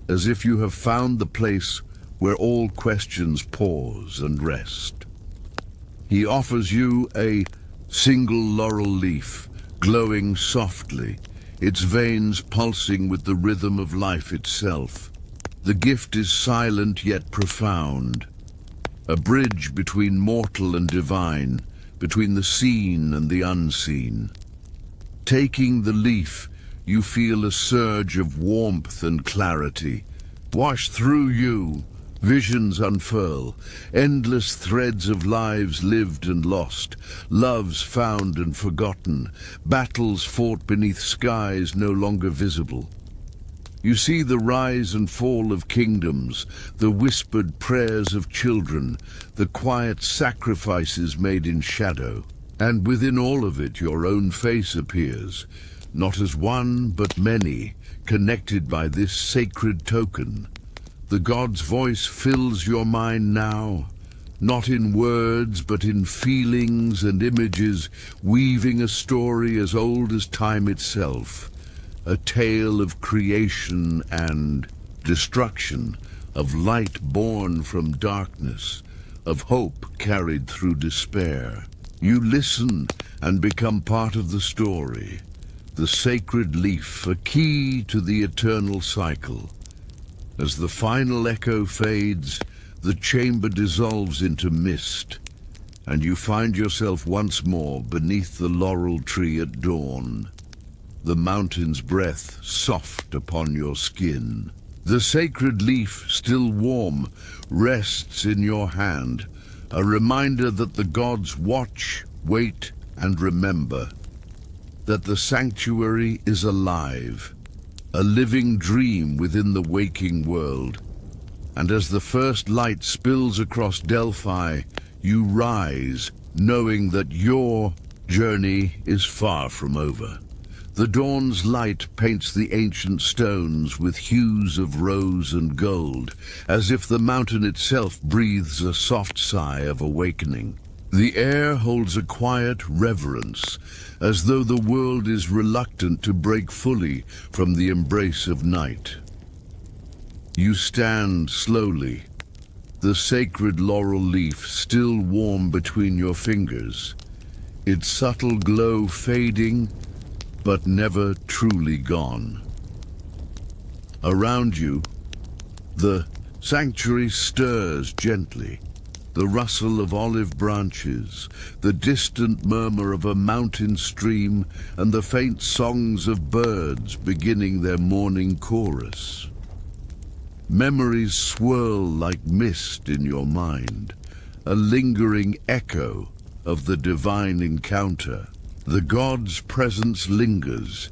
as if you have found the place where all questions pause and rest. He offers you a single laurel leaf, glowing softly, its veins pulsing with the rhythm of life itself. The gift is silent yet profound, a bridge between mortal and divine, between the seen and the unseen. Taking the leaf, you feel a surge of warmth and clarity. Wash through you, visions unfurl, endless threads of lives lived and lost, loves found and forgotten, battles fought beneath skies no longer visible. You see the rise and fall of kingdoms, the whispered prayers of children, the quiet sacrifices made in shadow. And within all of it your own face appears, not as one but many, connected by this sacred token. The god's voice fills your mind now, not in words but in feelings and images, weaving a story as old as time itself, a tale of creation and destruction, of light born from darkness, of hope carried through despair. You listen and become part of the story, the sacred leaf, a key to the eternal cycle. As the final echo fades, the chamber dissolves into mist, and you find yourself once more beneath the laurel tree at dawn, the mountain's breath soft upon your skin. The sacred leaf, still warm, rests in your hand, a reminder that the gods watch, wait, and remember, that the sanctuary is alive, a living dream within the waking world. And as the first light spills across Delphi, you rise, knowing that your journey is far from over. The dawn's light paints the ancient stones with hues of rose and gold, as if the mountain itself breathes a soft sigh of awakening. The air holds a quiet reverence, as though the world is reluctant to break fully from the embrace of night. You stand slowly, the sacred laurel leaf still warm between your fingers, its subtle glow fading, but never truly gone. Around you, the sanctuary stirs gently, the rustle of olive branches, the distant murmur of a mountain stream, and the faint songs of birds beginning their morning chorus. Memories swirl like mist in your mind, a lingering echo of the divine encounter. The god's presence lingers,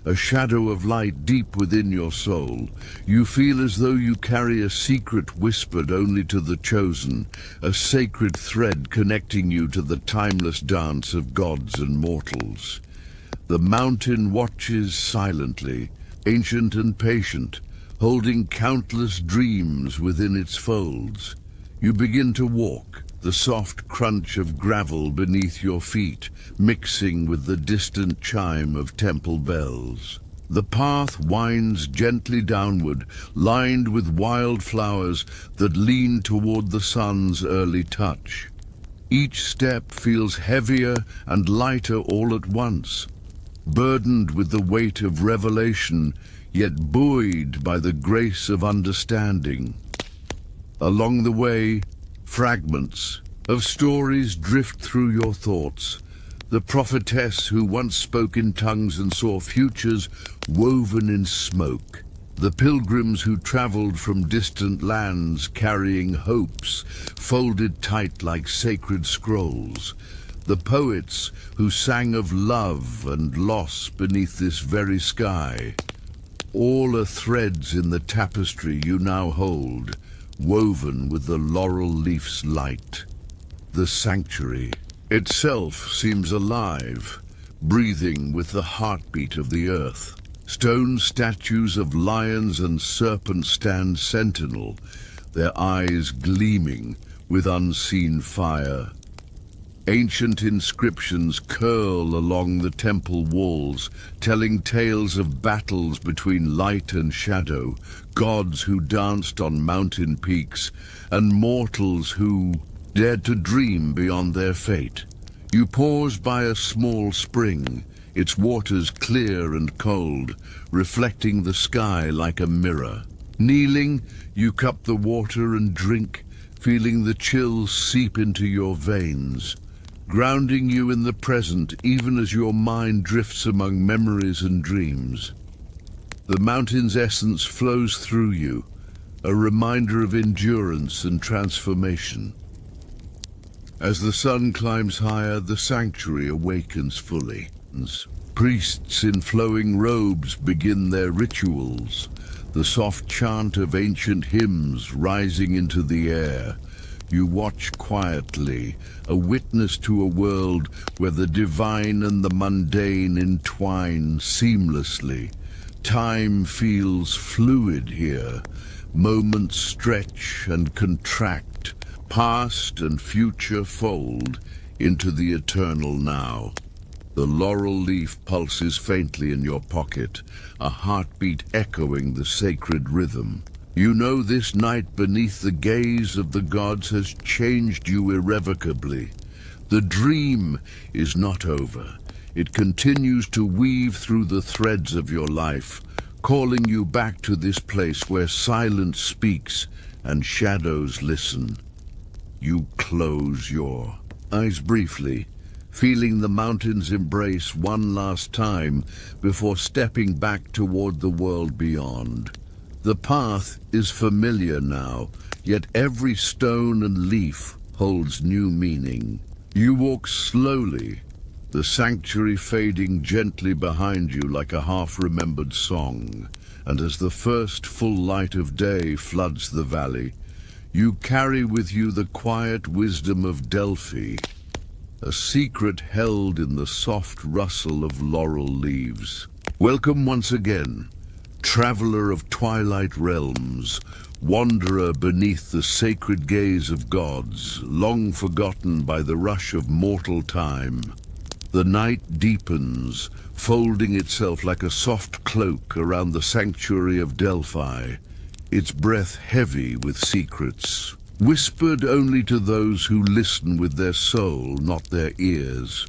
a shadow of light deep within your soul. You feel as though you carry a secret whispered only to the chosen, a sacred thread connecting you to the timeless dance of gods and mortals. The mountain watches silently, ancient and patient, holding countless dreams within its folds. You begin to walk, the soft crunch of gravel beneath your feet, mixing with the distant chime of temple bells. The path winds gently downward, lined with wildflowers that lean toward the sun's early touch. Each step feels heavier and lighter all at once, burdened with the weight of revelation, yet buoyed by the grace of understanding. Along the way, fragments of stories drift through your thoughts, the prophetess who once spoke in tongues and saw futures woven in smoke. The pilgrims who traveled from distant lands carrying hopes folded tight like sacred scrolls. The poets who sang of love and loss beneath this very sky. All are threads in the tapestry you now hold, woven with the laurel leaf's light. The sanctuary itself seems alive, breathing with the heartbeat of the earth. Stone statues of lions and serpents stand sentinel, their eyes gleaming with unseen fire. Ancient inscriptions curl along the temple walls, telling tales of battles between light and shadow, gods who danced on mountain peaks, and mortals who dared to dream beyond their fate. You pause by a small spring, its waters clear and cold, reflecting the sky like a mirror. Kneeling, you cup the water and drink, feeling the chills seep into your veins, grounding you in the present even as your mind drifts among memories and dreams. The mountain's essence flows through you, a reminder of endurance and transformation. As the sun climbs higher, the sanctuary awakens fully. Priests in flowing robes begin their rituals, the soft chant of ancient hymns rising into the air. You watch quietly, a witness to a world where the divine and the mundane entwine seamlessly. Time feels fluid here. Moments stretch and contract, past and future fold into the eternal now. The laurel leaf pulses faintly in your pocket, a heartbeat echoing the sacred rhythm. You know this night beneath the gaze of the gods has changed you irrevocably. The dream is not over. It continues to weave through the threads of your life, calling you back to this place where silence speaks and shadows listen. You close your eyes briefly, feeling the mountain's embrace one last time before stepping back toward the world beyond. The path is familiar now, yet every stone and leaf holds new meaning. You walk slowly, the sanctuary fading gently behind you like a half-remembered song, and as the first full light of day floods the valley, you carry with you the quiet wisdom of Delphi, a secret held in the soft rustle of laurel leaves. Welcome once again, traveler of twilight realms, wanderer beneath the sacred gaze of gods, long forgotten by the rush of mortal time. The night deepens, folding itself like a soft cloak around the sanctuary of Delphi, its breath heavy with secrets, whispered only to those who listen with their soul, not their ears.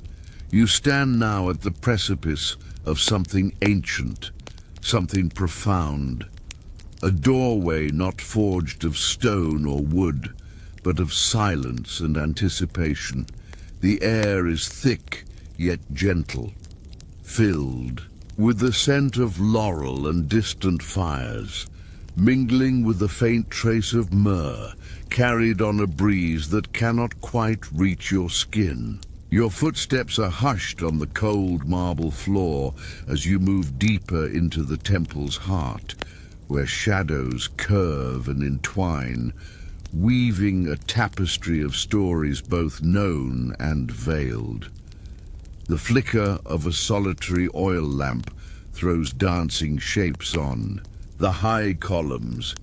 You stand now at the precipice of something ancient, something profound, a doorway not forged of stone or wood, but of silence and anticipation. The air is thick, yet gentle, filled with the scent of laurel and distant fires, mingling with the faint trace of myrrh, carried on a breeze that cannot quite reach your skin. Your footsteps are hushed on the cold marble floor as you move deeper into the temple's heart, where shadows curve and entwine, weaving a tapestry of stories both known and veiled. The flicker of a solitary oil lamp throws dancing shapes on the high columns,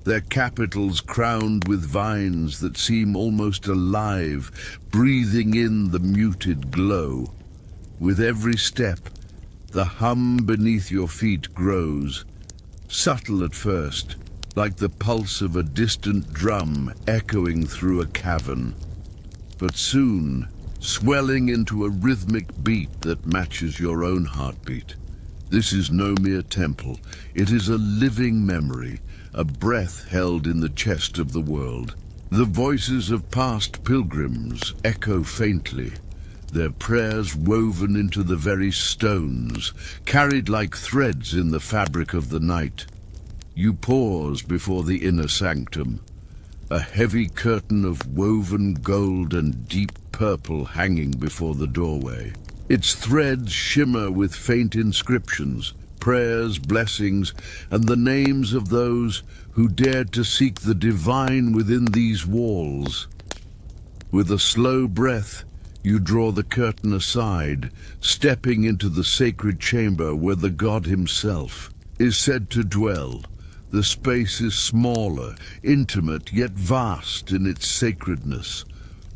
their capitals crowned with vines that seem almost alive, breathing in the muted glow. With every step, the hum beneath your feet grows, subtle at first, like the pulse of a distant drum echoing through a cavern, but soon swelling into a rhythmic beat that matches your own heartbeat. This is no mere temple. It is a living memory, a breath held in the chest of the world. The voices of past pilgrims echo faintly, their prayers woven into the very stones, carried like threads in the fabric of the night. You pause before the inner sanctum, a heavy curtain of woven gold and deep purple hanging before the doorway. Its threads shimmer with faint inscriptions, prayers, blessings, and the names of those who dared to seek the divine within these walls. With a slow breath, you draw the curtain aside, stepping into the sacred chamber where the god himself is said to dwell. The space is smaller, intimate, yet vast in its sacredness.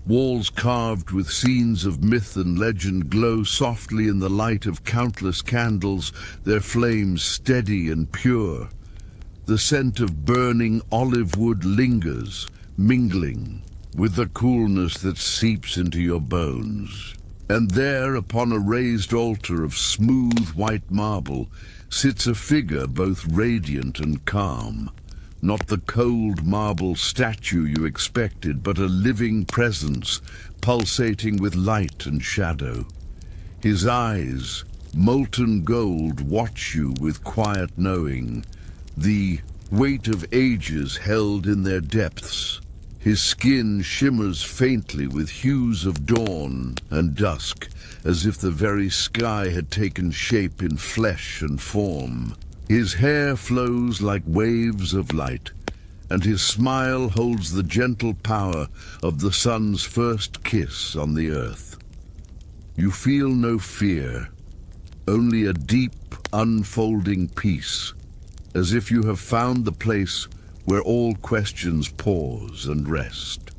Walls carved with scenes of myth and legend glow softly in the light of countless candles, their flames steady and pure. The scent of burning olive wood lingers, mingling with the coolness that seeps into your bones. And there, upon a raised altar of smooth white marble, sits a figure both radiant and calm. Not the cold marble statue you expected, but a living presence, pulsating with light and shadow. His eyes, molten gold, watch you with quiet knowing, the weight of ages held in their depths. His skin shimmers faintly with hues of dawn and dusk, as if the very sky had taken shape in flesh and form. His hair flows like waves of light, and his smile holds the gentle power of the sun's first kiss on the earth. You feel no fear, only a deep, unfolding peace, as if you have found the place where all questions pause and rest.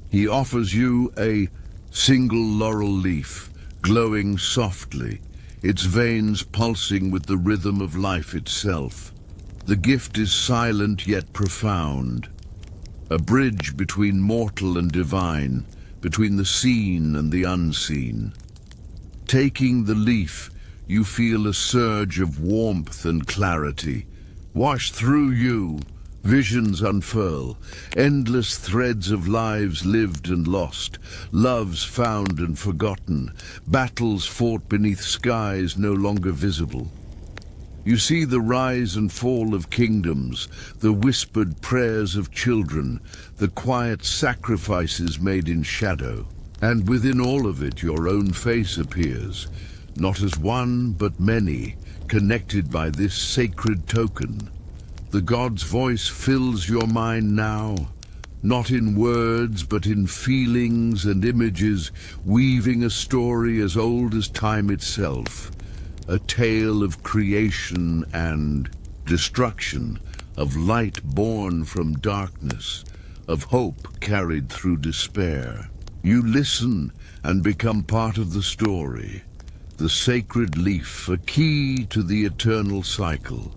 He offers you a single laurel leaf, glowing softly, its veins pulsing with the rhythm of life itself. The gift is silent yet profound, a bridge between mortal and divine, between the seen and the unseen. Taking the leaf, you feel a surge of warmth and clarity. Wash through you, visions unfurl, endless threads of lives lived and lost, loves found and forgotten, battles fought beneath skies no longer visible. You see the rise and fall of kingdoms, the whispered prayers of children, the quiet sacrifices made in shadow. And within all of it your own face appears, not as one but many, connected by this sacred token. The god's voice fills your mind now, not in words but in feelings and images, weaving a story as old as time itself, a tale of creation and destruction, of light born from darkness, of hope carried through despair. You listen and become part of the story, the sacred leaf, a key to the eternal cycle.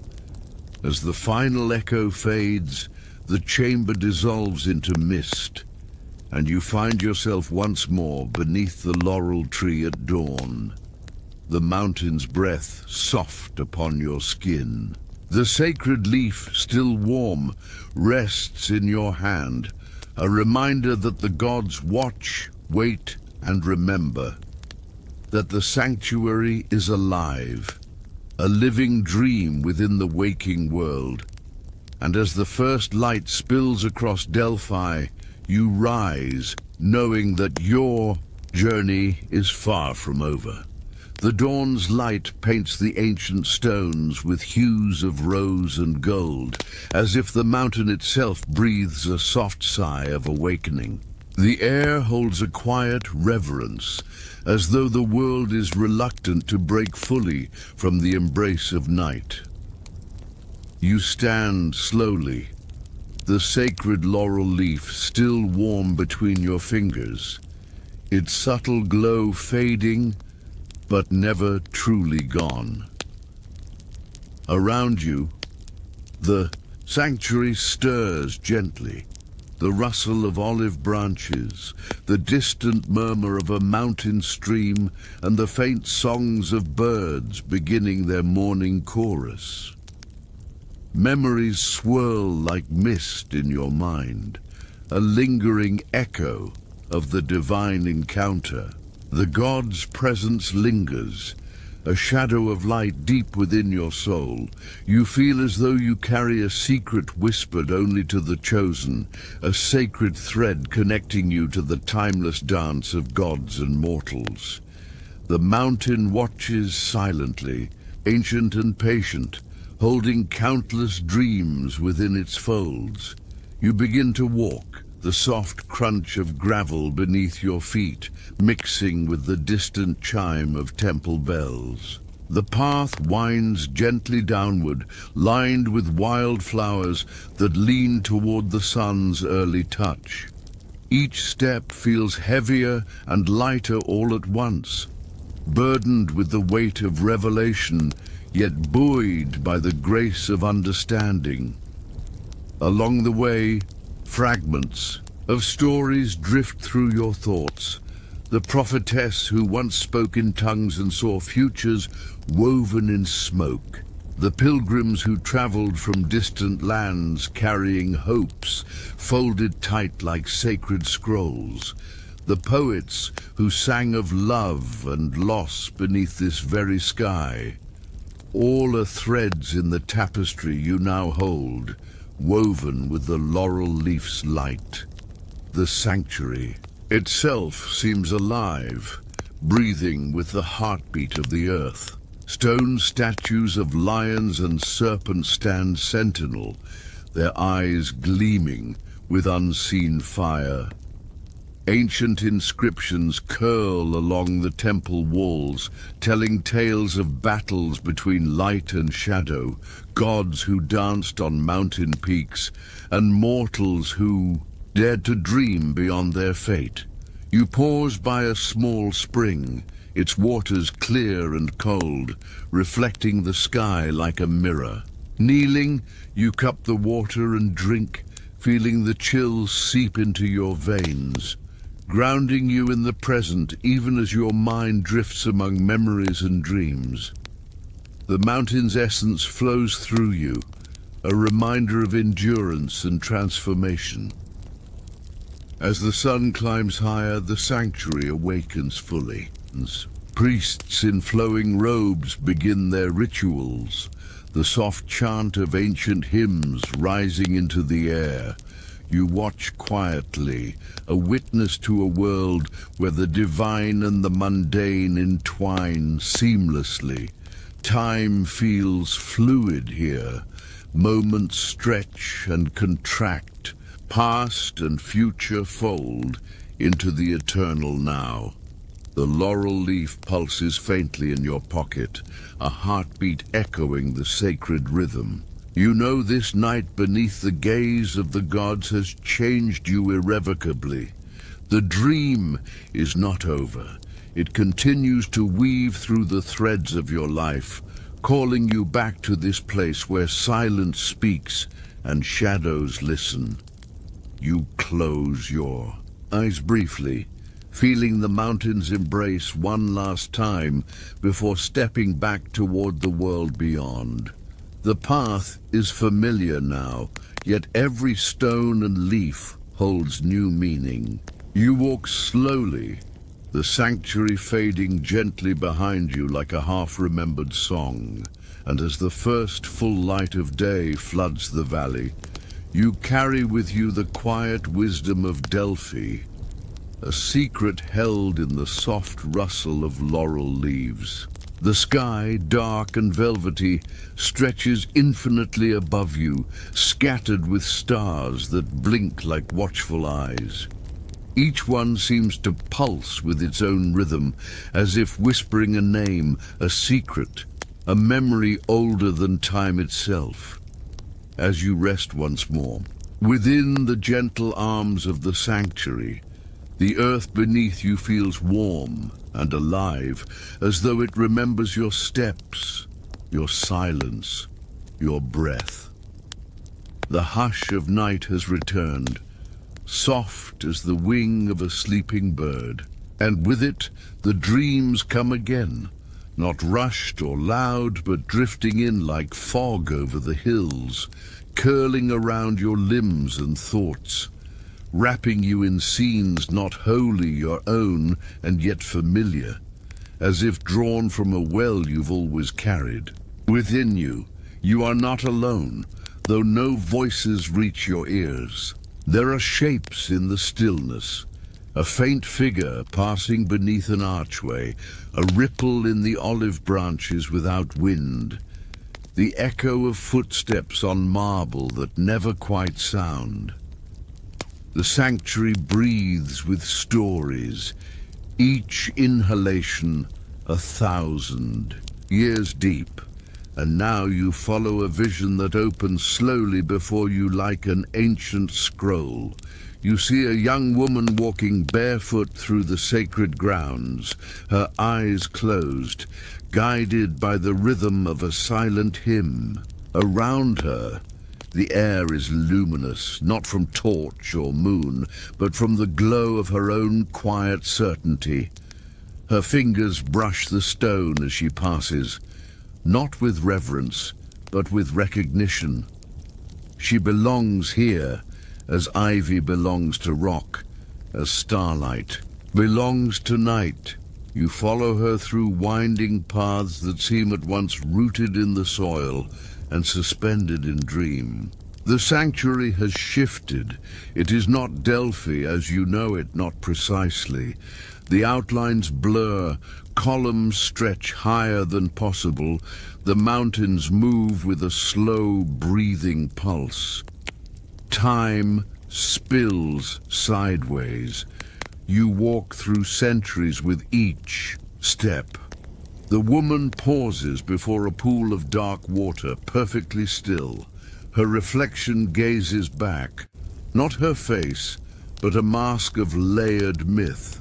As the final echo fades, the chamber dissolves into mist, and you find yourself once more beneath the laurel tree at dawn, the mountain's breath soft upon your skin. The sacred leaf, still warm, rests in your hand, a reminder that the gods watch, wait, and remember, that the sanctuary is alive, a living dream within the waking world. And as the first light spills across Delphi, you rise, knowing that your journey is far from over. The dawn's light paints the ancient stones with hues of rose and gold, as if the mountain itself breathes a soft sigh of awakening. The air holds a quiet reverence, as though the world is reluctant to break fully from the embrace of night. You stand slowly, the sacred laurel leaf still warm between your fingers, its subtle glow fading, but never truly gone. Around you, the sanctuary stirs gently, the rustle of olive branches, the distant murmur of a mountain stream, and the faint songs of birds beginning their morning chorus. Memories swirl like mist in your mind, a lingering echo of the divine encounter. The god's presence lingers, a shadow of light deep within your soul. You feel as though you carry a secret whispered only to the chosen, a sacred thread connecting you to the timeless dance of gods and mortals. The mountain watches silently, ancient and patient, holding countless dreams within its folds. You begin to walk, the soft crunch of gravel beneath your feet, mixing with the distant chime of temple bells. The path winds gently downward, lined with wildflowers that lean toward the sun's early touch. Each step feels heavier and lighter all at once, burdened with the weight of revelation, yet buoyed by the grace of understanding. Along the way, fragments of stories drift through your thoughts. The prophetess who once spoke in tongues and saw futures woven in smoke. The pilgrims who traveled from distant lands carrying hopes folded tight like sacred scrolls. The poets who sang of love and loss beneath this very sky. All are threads in the tapestry you now hold, woven with the laurel leaf's light. The sanctuary itself seems alive, breathing with the heartbeat of the earth. Stone statues of lions and serpents stand sentinel, their eyes gleaming with unseen fire. Ancient inscriptions curl along the temple walls, telling tales of battles between light and shadow, gods who danced on mountain peaks, and mortals who dared to dream beyond their fate. You pause by a small spring, its waters clear and cold, reflecting the sky like a mirror. Kneeling, you cup the water and drink, feeling the chill seep into your veins, grounding you in the present even as your mind drifts among memories and dreams. The mountain's essence flows through you, a reminder of endurance and transformation. As the sun climbs higher, the sanctuary awakens fully. Priests in flowing robes begin their rituals, the soft chant of ancient hymns rising into the air. You watch quietly, a witness to a world where the divine and the mundane entwine seamlessly. Time feels fluid here. Moments stretch and contract, past and future fold into the eternal now. The laurel leaf pulses faintly in your pocket, a heartbeat echoing the sacred rhythm. You know this night beneath the gaze of the gods has changed you irrevocably. The dream is not over. It continues to weave through the threads of your life, calling you back to this place where silence speaks and shadows listen. You close your eyes briefly, feeling the mountain's embrace one last time before stepping back toward the world beyond. The path is familiar now, yet every stone and leaf holds new meaning. You walk slowly, the sanctuary fading gently behind you like a half-remembered song, and as the first full light of day floods the valley, you carry with you the quiet wisdom of Delphi, a secret held in the soft rustle of laurel leaves. The sky, dark and velvety, stretches infinitely above you, scattered with stars that blink like watchful eyes. Each one seems to pulse with its own rhythm, as if whispering a name, a secret, a memory older than time itself. As you rest once more, within the gentle arms of the sanctuary, the earth beneath you feels warm and alive, as though it remembers your steps, your silence, your breath. The hush of night has returned, soft as the wing of a sleeping bird, and with it the dreams come again, not rushed or loud, but drifting in like fog over the hills, curling around your limbs and thoughts. wrapping you in scenes not wholly your own and yet familiar, as if drawn from a well you've always carried. Within you, you are not alone, though no voices reach your ears. There are shapes in the stillness, a faint figure passing beneath an archway, a ripple in the olive branches without wind, the echo of footsteps on marble that never quite sound. The sanctuary breathes with stories, each inhalation 1,000 years deep, and now you follow a vision that opens slowly before you like an ancient scroll. You see a young woman walking barefoot through the sacred grounds, her eyes closed, guided by the rhythm of a silent hymn. Around her, the air is luminous, not from torch or moon, but from the glow of her own quiet certainty. Her fingers brush the stone as she passes, not with reverence, but with recognition. She belongs here, as ivy belongs to rock, as starlight belongs to night. You follow her through winding paths that seem at once rooted in the soil and suspended in dream. The sanctuary has shifted. It is not Delphi as you know it, not precisely. The outlines blur, columns stretch higher than possible, the mountains move with a slow, breathing pulse. Time spills sideways. You walk through centuries with each step. The woman pauses before a pool of dark water, perfectly still. Her reflection gazes back, not her face, but a mask of layered myth.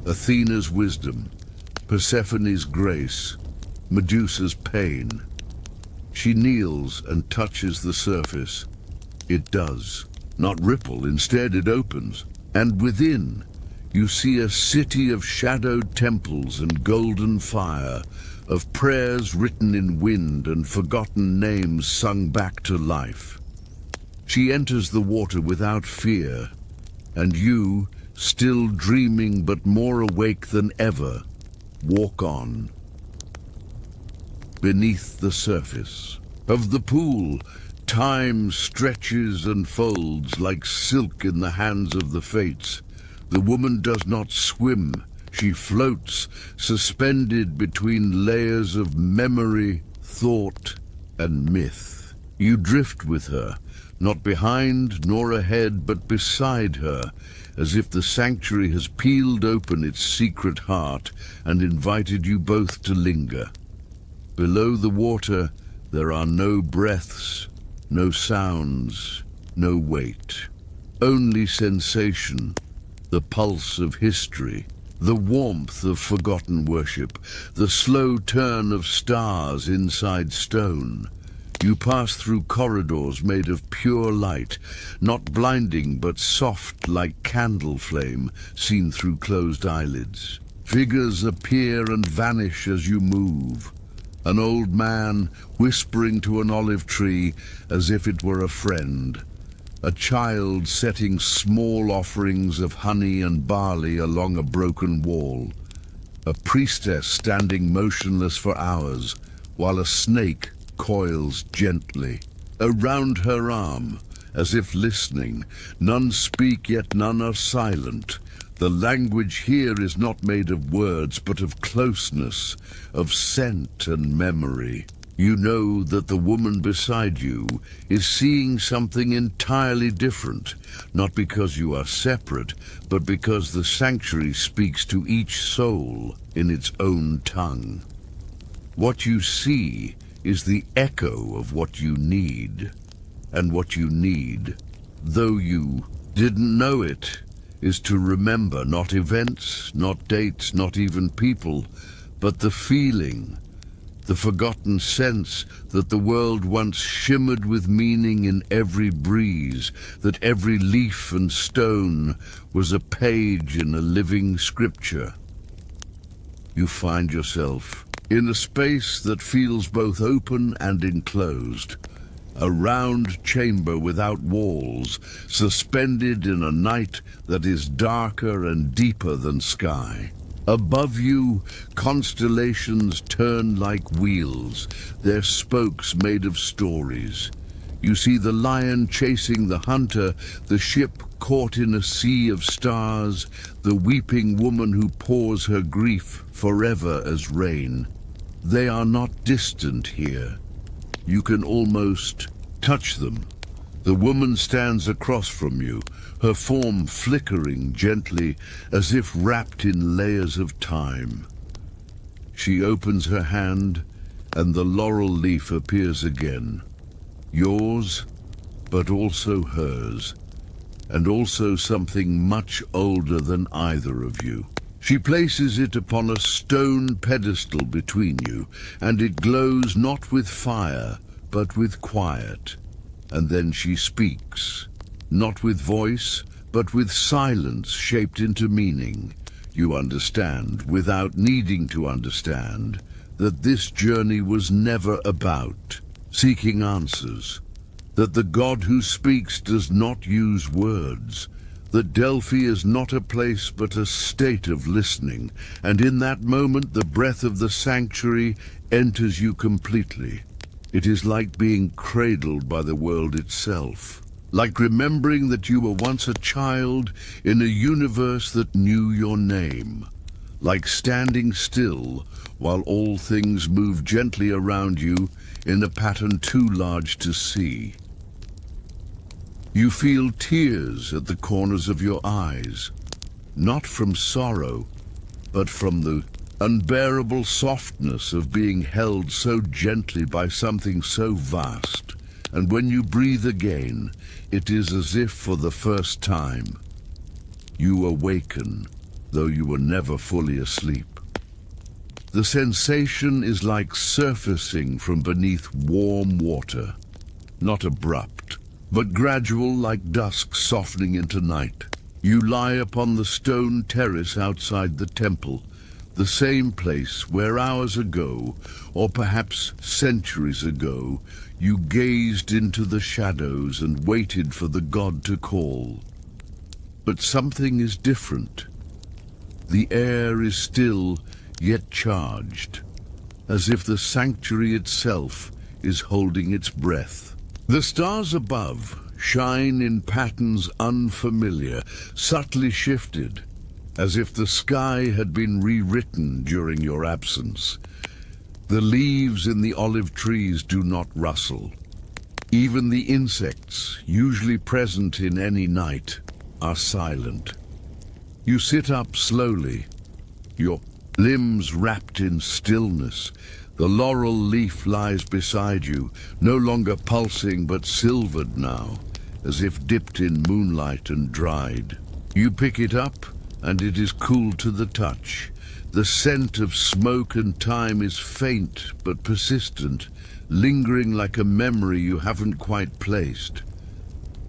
Athena's wisdom, Persephone's grace, Medusa's pain. She kneels and touches the surface. It does not ripple, instead it opens. And within, you see a city of shadowed temples and golden fire, of prayers written in wind and forgotten names sung back to life. She enters the water without fear, and you, still dreaming but more awake than ever, walk on. Beneath the surface of the pool, time stretches and folds like silk in the hands of the fates. The woman does not swim. She floats, suspended between layers of memory, thought, and myth. You drift with her, not behind nor ahead, but beside her, as if the sanctuary has peeled open its secret heart and invited you both to linger. Below the water, there are no breaths, no sounds, no weight. Only sensation, the pulse of history, the warmth of forgotten worship, the slow turn of stars inside stone. You pass through corridors made of pure light, not blinding but soft like candle flame seen through closed eyelids. Figures appear and vanish as you move. An old man whispering to an olive tree as if it were a friend. A child setting small offerings of honey and barley along a broken wall. A priestess standing motionless for hours, while a snake coils gently around her arm, as if listening. None speak, yet none are silent. The language here is not made of words, but of closeness, of scent and memory. You know that the woman beside you is seeing something entirely different, not because you are separate, but because the sanctuary speaks to each soul in its own tongue. What you see is the echo of what you need, and what you need, though you didn't know it, is to remember not events, not dates, not even people, but the feeling, the forgotten sense that the world once shimmered with meaning in every breeze, that every leaf and stone was a page in a living scripture. You find yourself in a space that feels both open and enclosed. a round chamber without walls, suspended in a night that is darker and deeper than sky. Above you, constellations turn like wheels, their spokes made of stories. You see the lion chasing the hunter, the ship caught in a sea of stars, the weeping woman who pours her grief forever as rain. They are not distant here. You can almost touch them. The woman stands across from you, her form flickering gently as if wrapped in layers of time. She opens her hand and the laurel leaf appears again. Yours, but also hers, and also something much older than either of you. She places it upon a stone pedestal between you, and it glows not with fire, but with quiet. And then she speaks, not with voice, but with silence shaped into meaning. You understand, without needing to understand, that this journey was never about seeking answers, that the God who speaks does not use words, that Delphi is not a place but a state of listening, and in that moment the breath of the sanctuary enters you completely. It is like being cradled by the world itself, like remembering that you were once a child in a universe that knew your name, like standing still while all things move gently around you in a pattern too large to see. You feel tears at the corners of your eyes, not from sorrow, but from the unbearable softness of being held so gently by something so vast. And when you breathe again, it is as if for the first time you awaken, though you were never fully asleep. The sensation is like surfacing from beneath warm water, not abrupt, but gradual like dusk softening into night. You lie upon the stone terrace outside the temple, the same place where hours ago, or perhaps centuries ago, you gazed into the shadows and waited for the god to call. But something is different. The air is still, yet charged, as if the sanctuary itself is holding its breath. The stars above shine in patterns unfamiliar, subtly shifted, as if the sky had been rewritten during your absence. The leaves in the olive trees do not rustle. Even the insects, usually present in any night, are silent. You sit up slowly, your limbs wrapped in stillness. The laurel leaf lies beside you, no longer pulsing but silvered now, as if dipped in moonlight and dried. You pick it up, and it is cool to the touch. The scent of smoke and time is faint but persistent, lingering like a memory you haven't quite placed.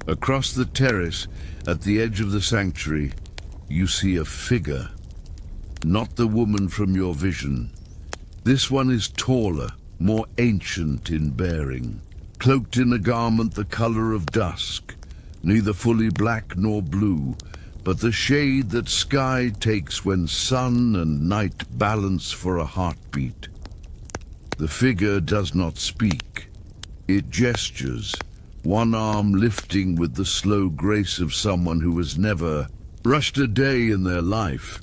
Across the terrace, at the edge of the sanctuary, you see a figure. Not the woman from your vision. This one is taller, more ancient in bearing, cloaked in a garment the color of dusk, neither fully black nor blue, but the shade that sky takes when sun and night balance for a heartbeat. The figure does not speak. It gestures, one arm lifting with the slow grace of someone who has never rushed a day in their life.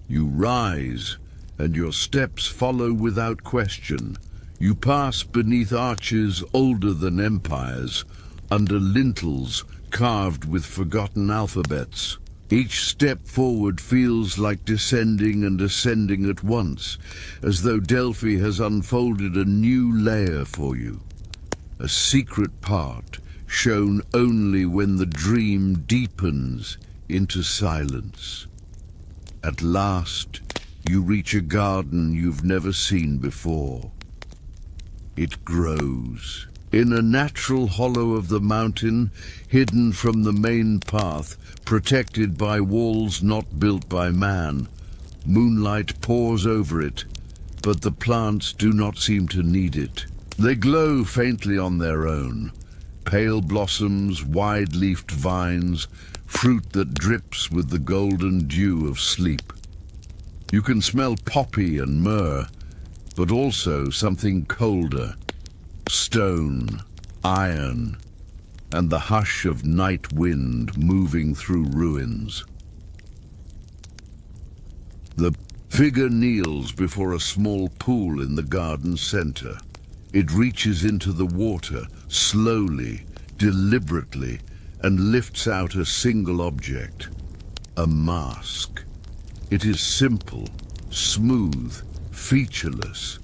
You rise, and your steps follow without question. You pass beneath arches older than empires, under lintels carved with forgotten alphabets. Each step forward feels like descending and ascending at once, as though Delphi has unfolded a new layer for you. A secret part shown only when the dream deepens into silence. At last, you reach a garden you've never seen before. It grows in a natural hollow of the mountain, hidden from the main path, protected by walls not built by man. Moonlight pours over it, but the plants do not seem to need it. They glow faintly on their own, Pale blossoms, wide-leafed vines, fruit that drips with the golden dew of sleep. You can smell poppy and myrrh, but also something colder, stone, iron, and the hush of night wind moving through ruins. The figure kneels before a small pool in the garden center. It reaches into the water, slowly, deliberately, and lifts out a single object, a mask. It is simple, smooth, featureless,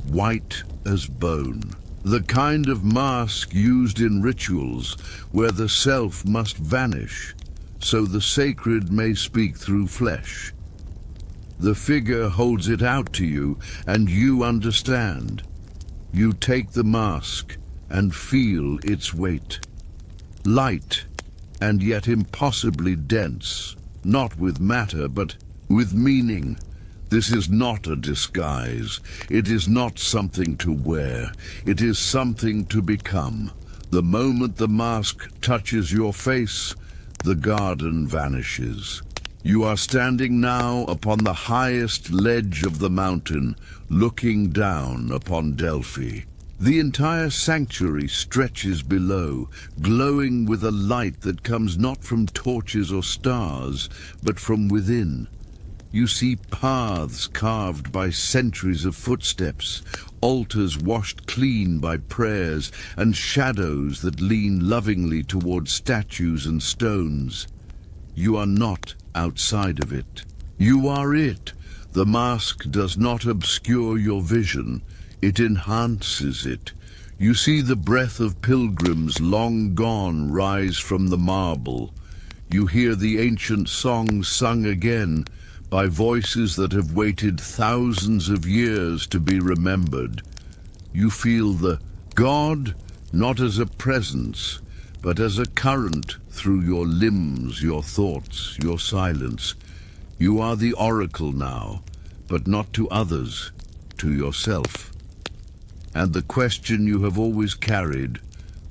white as bone. The kind of mask used in rituals where the self must vanish, so the sacred may speak through flesh. The figure holds it out to you, and you understand. You take the mask and feel its weight. Light, and yet impossibly dense, not with matter, but with meaning. This is not a disguise. It is not something to wear. It is something to become. The moment the mask touches your face, the garden vanishes. You are standing now upon the highest ledge of the mountain, looking down upon Delphi. The entire sanctuary stretches below, glowing with a light that comes not from torches or stars, but from within. You see paths carved by centuries of footsteps, altars washed clean by prayers, and shadows that lean lovingly toward statues and stones. You are not outside of it. You are it. The mask does not obscure your vision. It enhances it. You see the breath of pilgrims long gone rise from the marble. You hear the ancient songs sung again by voices that have waited thousands of years to be remembered. You feel the God not as a presence, but as a current through your limbs, your thoughts, your silence. You are the oracle now, but not to others, to yourself. And the question you have always carried,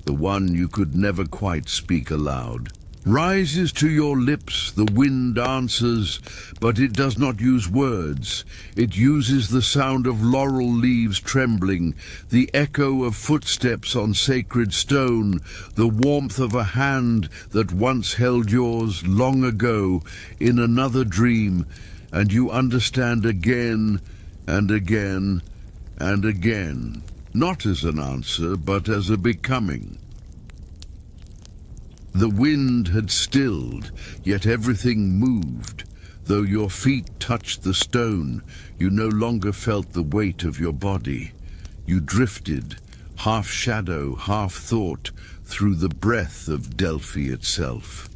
the one you could never quite speak aloud, rises to your lips. The wind answers, but it does not use words. It uses the sound of laurel leaves trembling, the echo of footsteps on sacred stone, the warmth of a hand that once held yours long ago in another dream, and you understand again and again and again, not as an answer, but as a becoming. The wind had stilled, yet everything moved. Though your feet touched the stone, you no longer felt the weight of your body. You drifted, half shadow, half thought, through the breath of Delphi itself.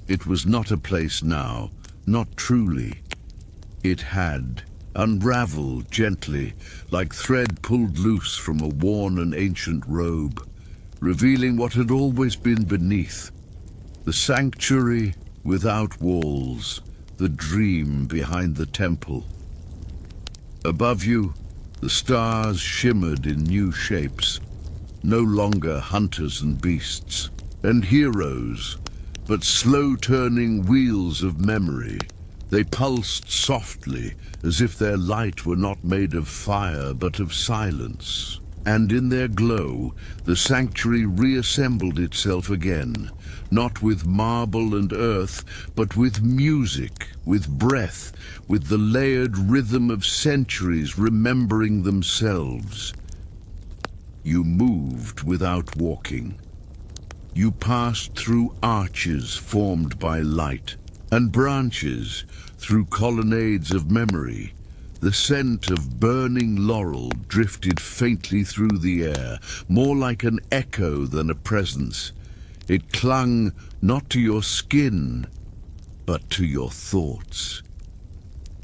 It was not a place now, not truly. It had unraveled gently, like thread pulled loose from a worn and ancient robe, revealing what had always been beneath. The sanctuary without walls, the dream behind the temple. Above you, the stars shimmered in new shapes, no longer hunters and beasts, and heroes, but slow-turning wheels of memory. They pulsed softly, as if their light were not made of fire, but of silence. And in their glow, the sanctuary reassembled itself again, not with marble and earth, but with music, with breath, with the layered rhythm of centuries remembering themselves. You moved without walking. You passed through arches formed by light, and branches through colonnades of memory. The scent of burning laurel drifted faintly through the air, more like an echo than a presence. It clung not to your skin, but to your thoughts.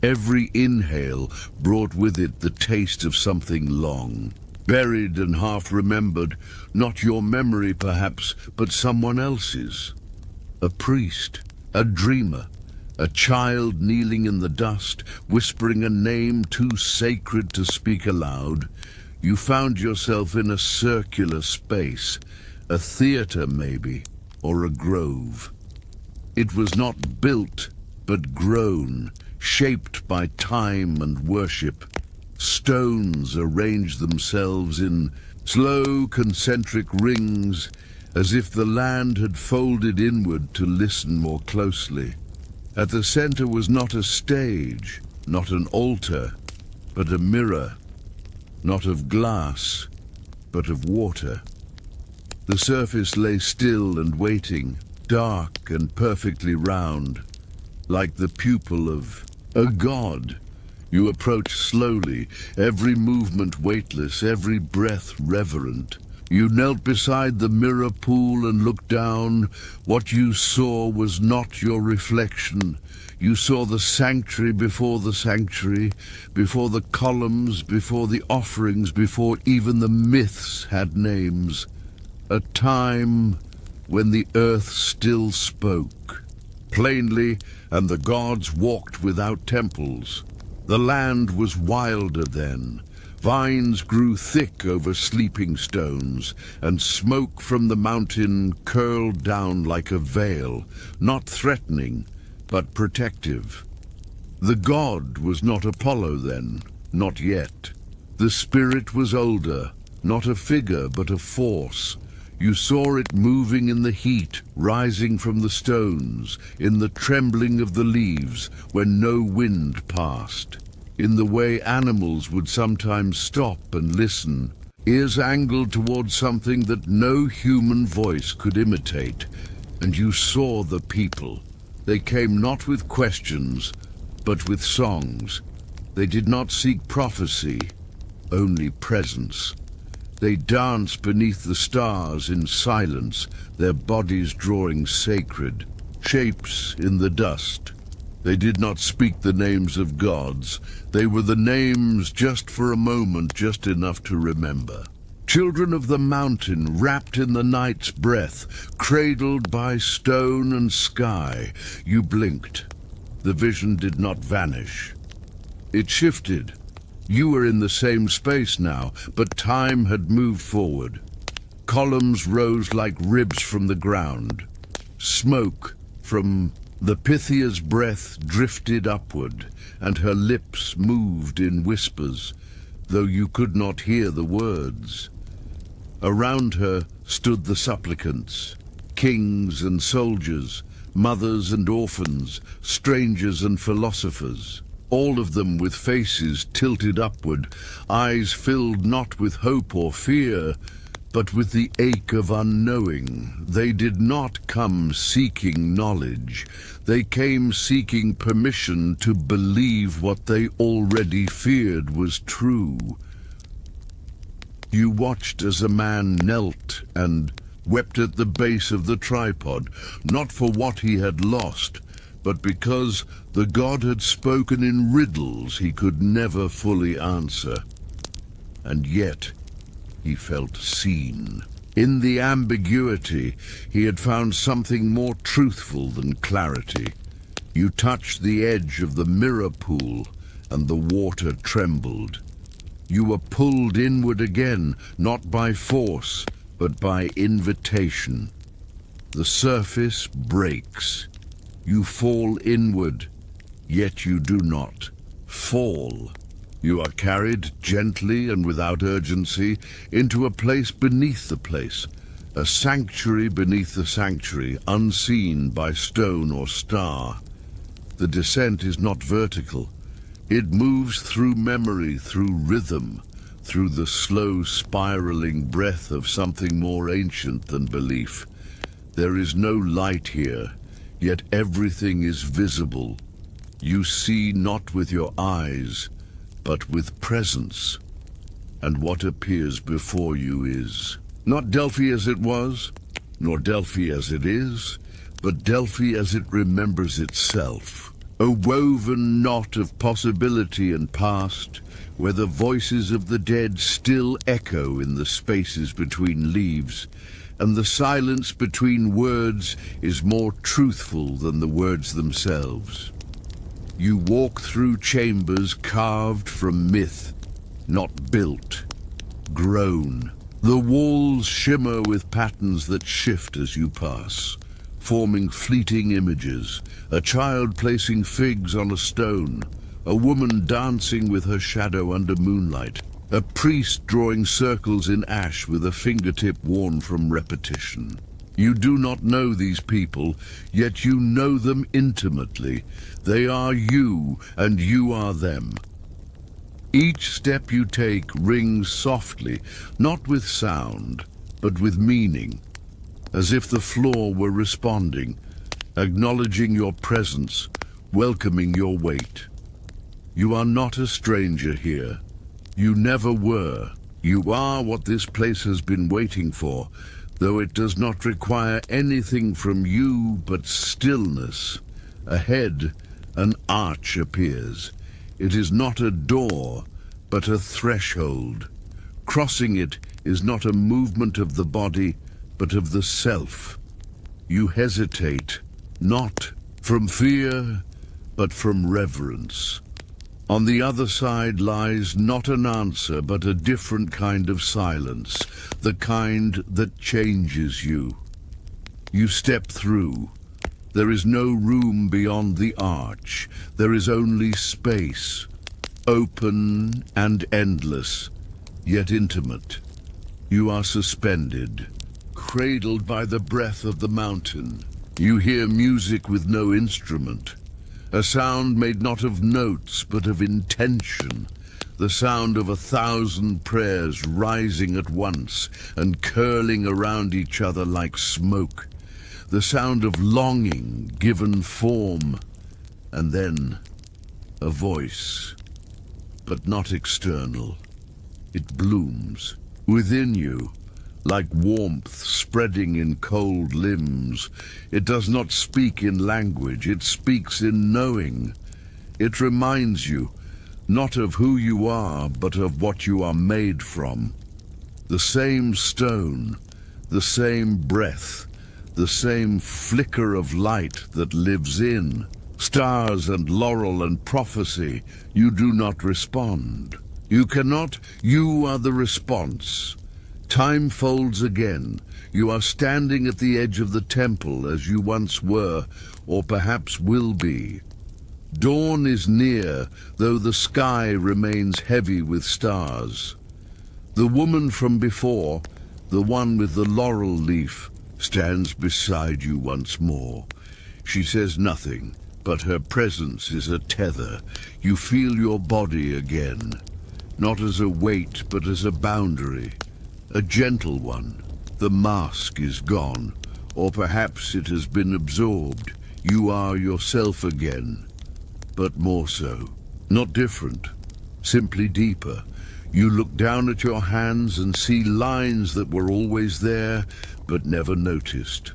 Every inhale brought with it the taste of something long, buried and half-remembered, not your memory perhaps, but someone else's. A priest, a dreamer, a child kneeling in the dust, whispering a name too sacred to speak aloud. You found yourself in a circular space, a theater maybe, or a grove. It was not built, but grown, shaped by time and worship. Stones arranged themselves in slow concentric rings, as if the land had folded inward to listen more closely. At the center was not a stage, not an altar, but a mirror, not of glass, but of water. The surface lay still and waiting, dark and perfectly round, like the pupil of a god. You approached slowly, every movement weightless, every breath reverent. You knelt beside the mirror pool and looked down. What you saw was not your reflection. You saw the sanctuary, before the columns, before the offerings, before even the myths had names. A time when the earth still spoke, plainly, and the gods walked without temples. The land was wilder then. Vines grew thick over sleeping stones, and smoke from the mountain curled down like a veil, not threatening, but protective. The god was not Apollo then, not yet. The spirit was older, not a figure, but a force. You saw it moving in the heat, rising from the stones, in the trembling of the leaves when no wind passed, in the way animals would sometimes stop and listen, ears angled towards something that no human voice could imitate. And you saw the people. They came not with questions, but with songs. They did not seek prophecy, only presence. They danced beneath the stars in silence, their bodies drawing sacred shapes in the dust. They did not speak the names of gods. They were the names just for a moment, just enough to remember. Children of the mountain, wrapped in the night's breath, cradled by stone and sky. You blinked. The vision did not vanish. It shifted. You were in the same space now, but time had moved forward. Columns rose like ribs from the ground. Smoke from the Pythia's breath drifted upward, and her lips moved in whispers, though you could not hear the words. Around her stood the supplicants, kings and soldiers, mothers and orphans, strangers and philosophers. All of them with faces tilted upward, eyes filled not with hope or fear, but with the ache of unknowing. They did not come seeking knowledge. They came seeking permission to believe what they already feared was true. You watched as a man knelt and wept at the base of the tripod, not for what he had lost, but because the god had spoken in riddles he could never fully answer. And yet, he felt seen. In the ambiguity, he had found something more truthful than clarity. You touched the edge of the mirror pool, and the water trembled. You were pulled inward again, not by force, but by invitation. The surface breaks. You fall inward, yet you do not fall. You are carried gently and without urgency into a place beneath the place, a sanctuary beneath the sanctuary, unseen by stone or star. The descent is not vertical. It moves through memory, through rhythm, through the slow spiraling breath of something more ancient than belief. There is no light here, yet everything is visible. You see not with your eyes, but with presence. And what appears before you is not Delphi as it was, nor Delphi as it is, but Delphi as it remembers itself. A woven knot of possibility and past, where the voices of the dead still echo in the spaces between leaves, and the silence between words is more truthful than the words themselves. You walk through chambers carved from myth, not built, grown, The walls shimmer with patterns that shift as you pass, forming fleeting images. A child placing figs on a stone, a woman dancing with her shadow under moonlight, a priest drawing circles in ash with a fingertip worn from repetition. You do not know these people, yet you know them intimately. They are you, and you are them. Each step you take rings softly, not with sound, but with meaning, as if the floor were responding, acknowledging your presence, welcoming your weight. You are not a stranger here. You never were. You are what this place has been waiting for, though it does not require anything from you but stillness. Ahead, an arch appears. It is not a door, but a threshold. Crossing it is not a movement of the body, but of the self. You hesitate, not from fear, but from reverence. On the other side lies not an answer, but a different kind of silence, the kind that changes you. You step through. There is no room beyond the arch. There is only space, open and endless, yet intimate. You are suspended, cradled by the breath of the mountain. You hear music with no instrument, a sound made not of notes but of intention, the sound of 1,000 prayers rising at once and curling around each other like smoke, the sound of longing given form, and then a voice, but not external. It blooms within you, like warmth spreading in cold limbs. It does not speak in language, it speaks in knowing. It reminds you, not of who you are, but of what you are made from. The same stone, the same breath, the same flicker of light that lives in. Stars and laurel and prophecy, you do not respond. You cannot, you are the response. Time folds again. You are standing at the edge of the temple as you once were, or perhaps will be. Dawn is near, though the sky remains heavy with stars. The woman from before, the one with the laurel leaf, stands beside you once more. She says nothing, but her presence is a tether. You feel your body again, not as a weight, but as a boundary. A gentle one. The mask is gone, or perhaps it has been absorbed. You are yourself again, but more so. Not different, simply deeper. You look down at your hands and see lines that were always there, but never noticed.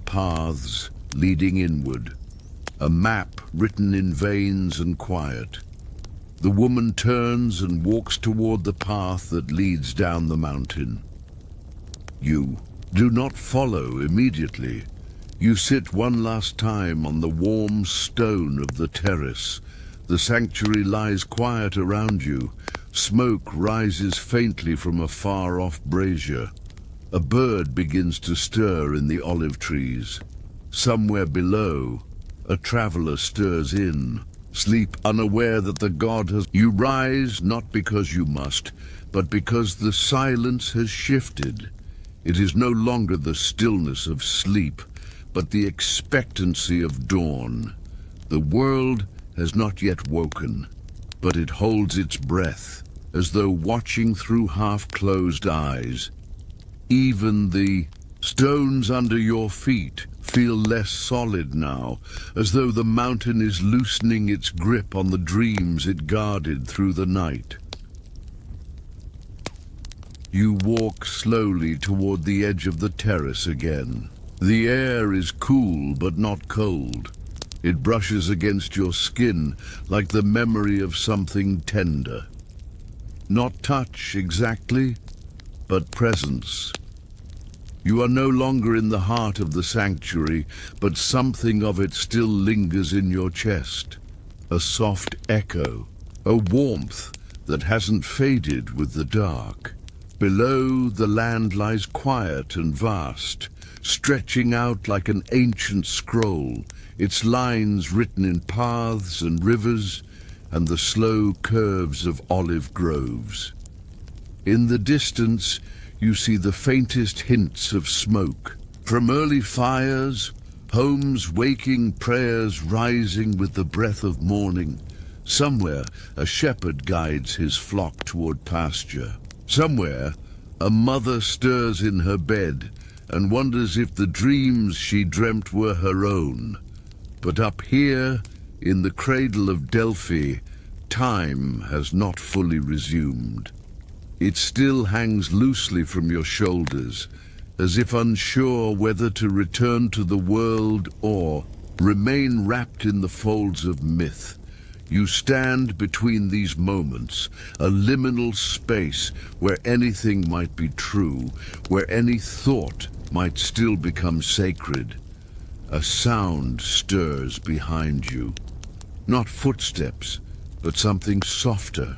Paths leading inward. A map written in veins and quiet. The woman turns and walks toward the path that leads down the mountain. You do not follow immediately. You sit one last time on the warm stone of the terrace. The sanctuary lies quiet around you. Smoke rises faintly from a far-off brazier. A bird begins to stir in the olive trees. Somewhere below, a traveler stirs in. Sleep unaware that the god has... You rise not because you must, but because the silence has shifted. It is no longer the stillness of sleep, but the expectancy of dawn. The world has not yet woken, but it holds its breath, as though watching through half-closed eyes. Even the stones under your feet feel less solid now, as though the mountain is loosening its grip on the dreams it guarded through the night. You walk slowly toward the edge of the terrace again. The air is cool but not cold. It brushes against your skin like the memory of something tender. Not touch exactly, but presence. You are no longer in the heart of the sanctuary, but something of it still lingers in your chest. A soft echo, a warmth that hasn't faded with the dark. Below, the land lies quiet and vast, stretching out like an ancient scroll, its lines written in paths and rivers and the slow curves of olive groves. In the distance, you see the faintest hints of smoke. From early fires, homes waking prayers rising with the breath of morning. Somewhere, a shepherd guides his flock toward pasture. Somewhere, a mother stirs in her bed and wonders if the dreams she dreamt were her own. But up here, in the cradle of Delphi, time has not fully resumed. It still hangs loosely from your shoulders, as if unsure whether to return to the world or remain wrapped in the folds of myth. You stand between these moments, a liminal space where anything might be true, where any thought might still become sacred. A sound stirs behind you. Not footsteps, but something softer.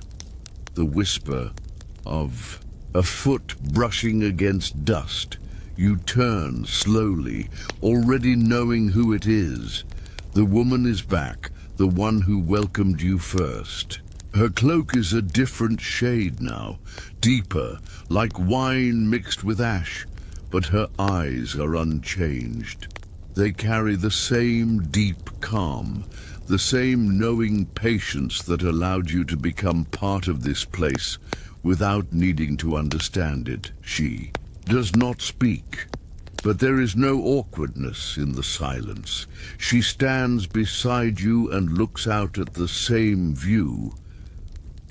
The whisper of a foot brushing against dust. You turn slowly, already knowing who it is. The woman is back, the one who welcomed you first. Her cloak is a different shade now, deeper, like wine mixed with ash, but her eyes are unchanged. They carry the same deep calm, the same knowing patience that allowed you to become part of this place without needing to understand it. She does not speak, but there is no awkwardness in the silence. She stands beside you and looks out at the same view.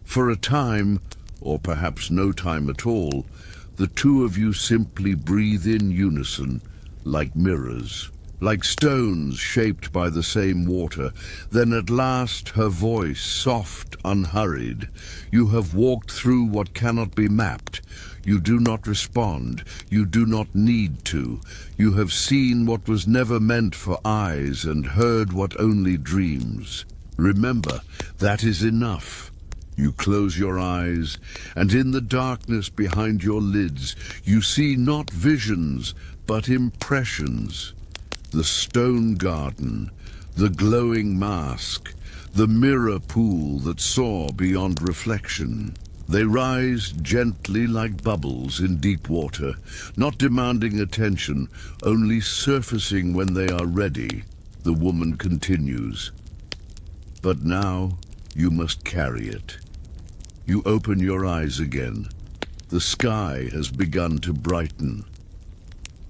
For a time, or perhaps no time at all, the two of you simply breathe in unison, like mirrors, like stones shaped by the same water. Then at last her voice, soft, unhurried. You have walked through what cannot be mapped. You do not respond. You do not need to. You have seen what was never meant for eyes and heard what only dreams. Remember, that is enough. You close your eyes, and in the darkness behind your lids, you see not visions, but impressions. The stone garden, the glowing mask, the mirror pool that saw beyond reflection. They rise gently like bubbles in deep water, not demanding attention, only surfacing when they are ready. The woman continues. But now you must carry it. You open your eyes again. The sky has begun to brighten.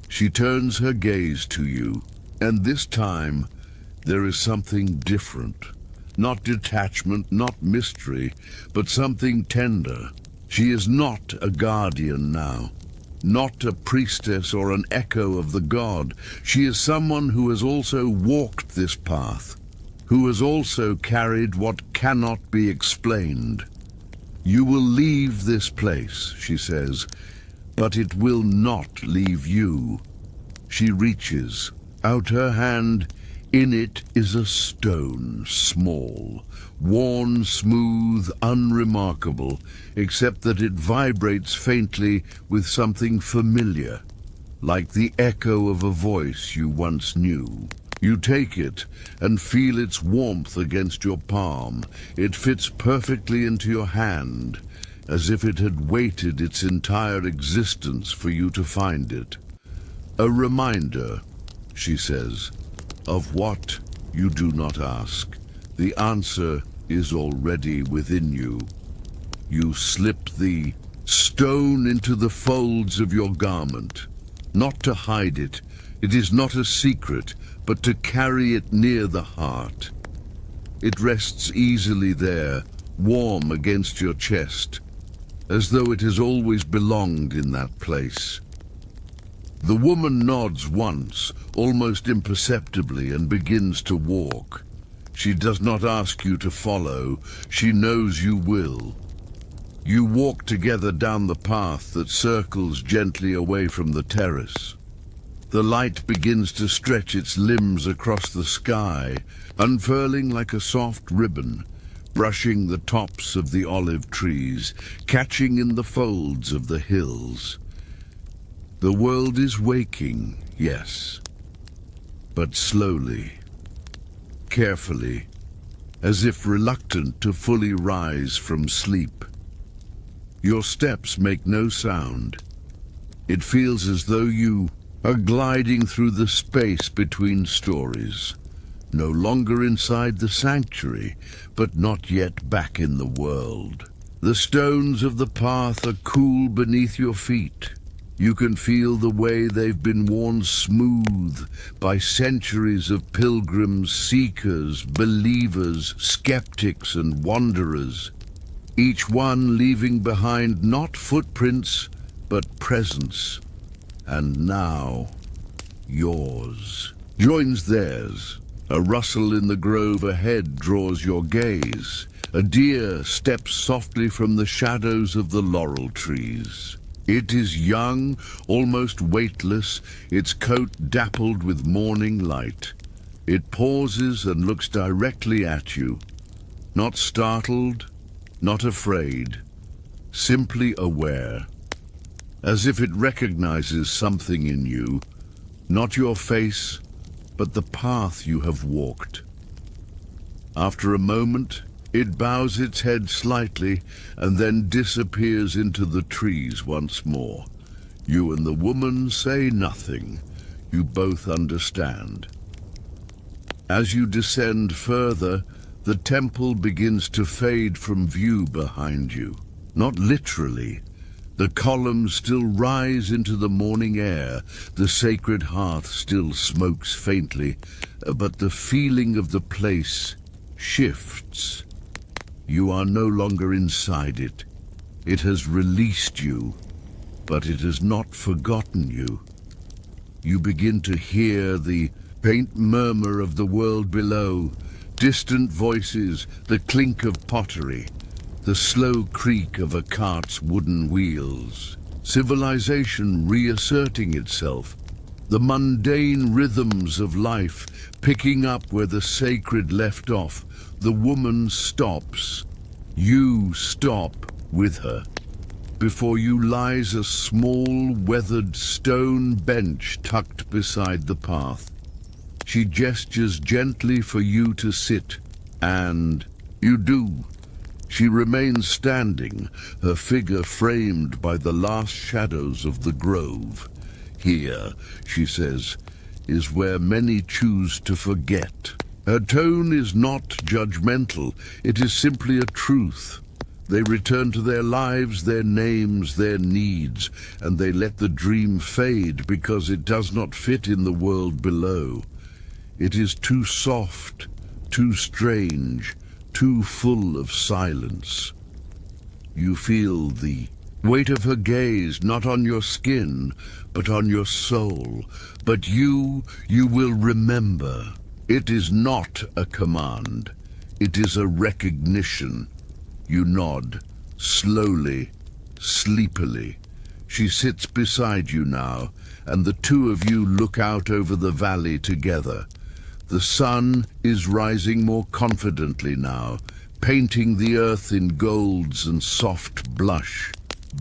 She turns her gaze to you, and this time there is something different. Not detachment, not mystery, but something tender. She is not a guardian now, not a priestess or an echo of the god. She is someone who has also walked this path, who has also carried what cannot be explained. You will leave this place, she says, but it will not leave you. She reaches out her hand. In it is a stone, small, worn, smooth, unremarkable, except that it vibrates faintly with something familiar, like the echo of a voice you once knew. You take it and feel its warmth against your palm. It fits perfectly into your hand, as if it had waited its entire existence for you to find it. A reminder, she says, of what you do not ask. The answer is already within you. You slip the stone into the folds of your garment, not to hide it. It is not a secret, but to carry it near the heart. It rests easily there, warm against your chest, as though it has always belonged in that place. The woman nods once, almost imperceptibly, and begins to walk. She does not ask you to follow. She knows you will. You walk together down the path that circles gently away from the terrace. The light begins to stretch its limbs across the sky, unfurling like a soft ribbon. brushing the tops of the olive trees, catching in the folds of the hills. The world is waking, yes, but slowly, carefully, as if reluctant to fully rise from sleep. Your steps make no sound. It feels as though you are gliding through the space between stories, no longer inside the sanctuary, but not yet back in the world. The stones of the path are cool beneath your feet. You can feel the way they've been worn smooth by centuries of pilgrims, seekers, believers, skeptics, and wanderers, each one leaving behind not footprints, but presence. And now, yours joins theirs. A rustle in the grove ahead draws your gaze. A deer steps softly from the shadows of the laurel trees. It is young, almost weightless, its coat dappled with morning light. It pauses and looks directly at you, not startled, not afraid, simply aware, as if it recognizes something in you, not your face, but the path you have walked. After a moment, it bows its head slightly and then disappears into the trees once more. You and the woman say nothing. You both understand. As you descend further, the temple begins to fade from view behind you. Not literally. The columns still rise into the morning air, the sacred hearth still smokes faintly, but the feeling of the place shifts. You are no longer inside it. It has released you, but it has not forgotten you. You begin to hear the faint murmur of the world below, distant voices, the clink of pottery, the slow creak of a cart's wooden wheels. Civilization reasserting itself, the mundane rhythms of life picking up where the sacred left off. The woman stops. You stop with her. Before you lies a small, weathered stone bench tucked beside the path. She gestures gently for you to sit, and you do. She remains standing, her figure framed by the last shadows of the grove. Here, she says, is where many choose to forget. Her tone is not judgmental, it is simply a truth. They return to their lives, their names, their needs, and they let the dream fade because it does not fit in the world below. It is too soft, too strange, too full of silence. You feel the weight of her gaze, not on your skin, but on your soul. But you will remember. It is not a command. It is a recognition. You nod, slowly, sleepily. She sits beside you now, and the two of you look out over the valley together. The sun is rising more confidently now, painting the earth in golds and soft blush.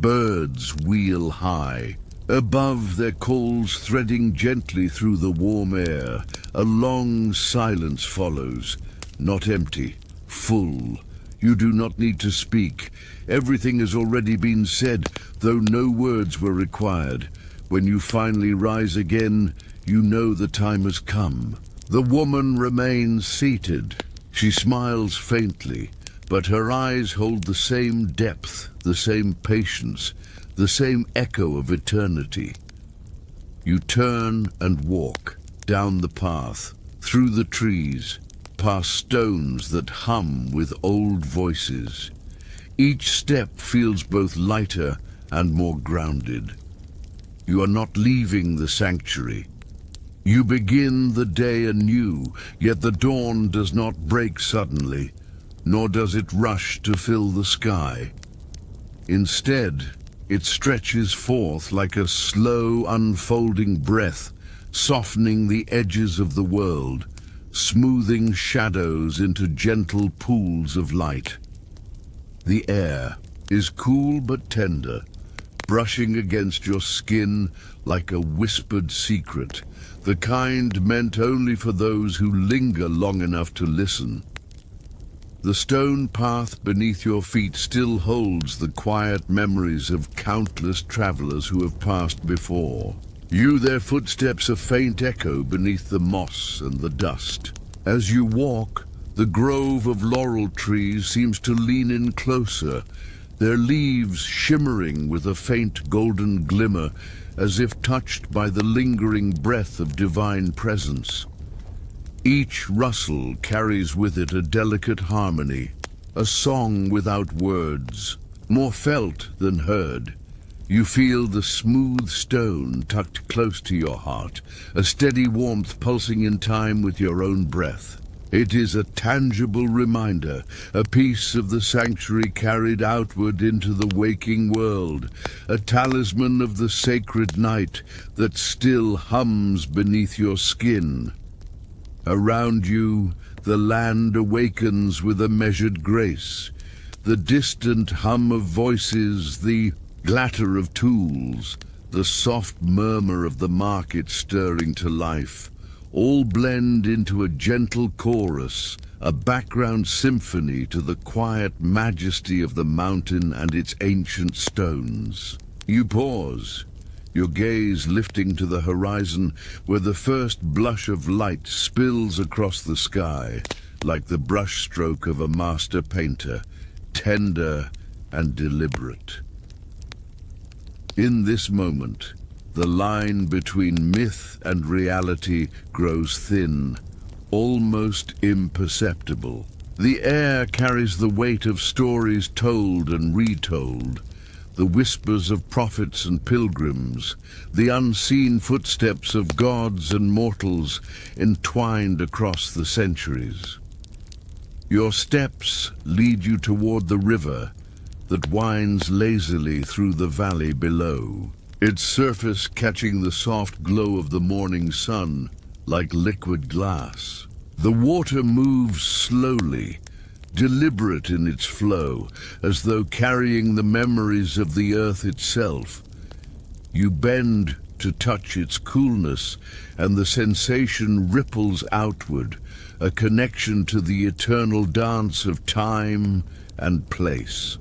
Birds wheel high. Above, their calls threading gently through the warm air. A long silence follows, not empty, full. You do not need to speak. Everything has already been said, though no words were required. When you finally rise again, you know the time has come. The woman remains seated. She smiles faintly, but her eyes hold the same depth, the same patience, the same echo of eternity. You turn and walk down the path, through the trees, past stones that hum with old voices. Each step feels both lighter and more grounded. You are not leaving the sanctuary. You begin the day anew, yet the dawn does not break suddenly, nor does it rush to fill the sky. Instead, it stretches forth like a slow, unfolding breath, softening the edges of the world, smoothing shadows into gentle pools of light. The air is cool but tender, brushing against your skin like a whispered secret, the kind meant only for those who linger long enough to listen. The stone path beneath your feet still holds the quiet memories of countless travelers who have passed before. You, their footsteps, a faint echo beneath the moss and the dust. As you walk, the grove of laurel trees seems to lean in closer, their leaves shimmering with a faint golden glimmer, as if touched by the lingering breath of divine presence. Each rustle carries with it a delicate harmony, a song without words, more felt than heard. You feel the smooth stone tucked close to your heart, a steady warmth pulsing in time with your own breath. It is a tangible reminder, a piece of the sanctuary carried outward into the waking world, a talisman of the sacred night that still hums beneath your skin. Around you, the land awakens with a measured grace. The distant hum of voices, the clatter of tools, the soft murmur of the market stirring to life, all blend into a gentle chorus, a background symphony to the quiet majesty of the mountain and its ancient stones. You pause, your gaze lifting to the horizon where the first blush of light spills across the sky, like the brushstroke of a master painter, tender and deliberate. In this moment, the line between myth and reality grows thin, almost imperceptible. The air carries the weight of stories told and retold, the whispers of prophets and pilgrims, the unseen footsteps of gods and mortals entwined across the centuries. Your steps lead you toward the river that winds lazily through the valley below, its surface catching the soft glow of the morning sun like liquid glass. The water moves slowly, deliberate in its flow, as though carrying the memories of the earth itself. You bend to touch its coolness, and the sensation ripples outward, a connection to the eternal dance of time and place.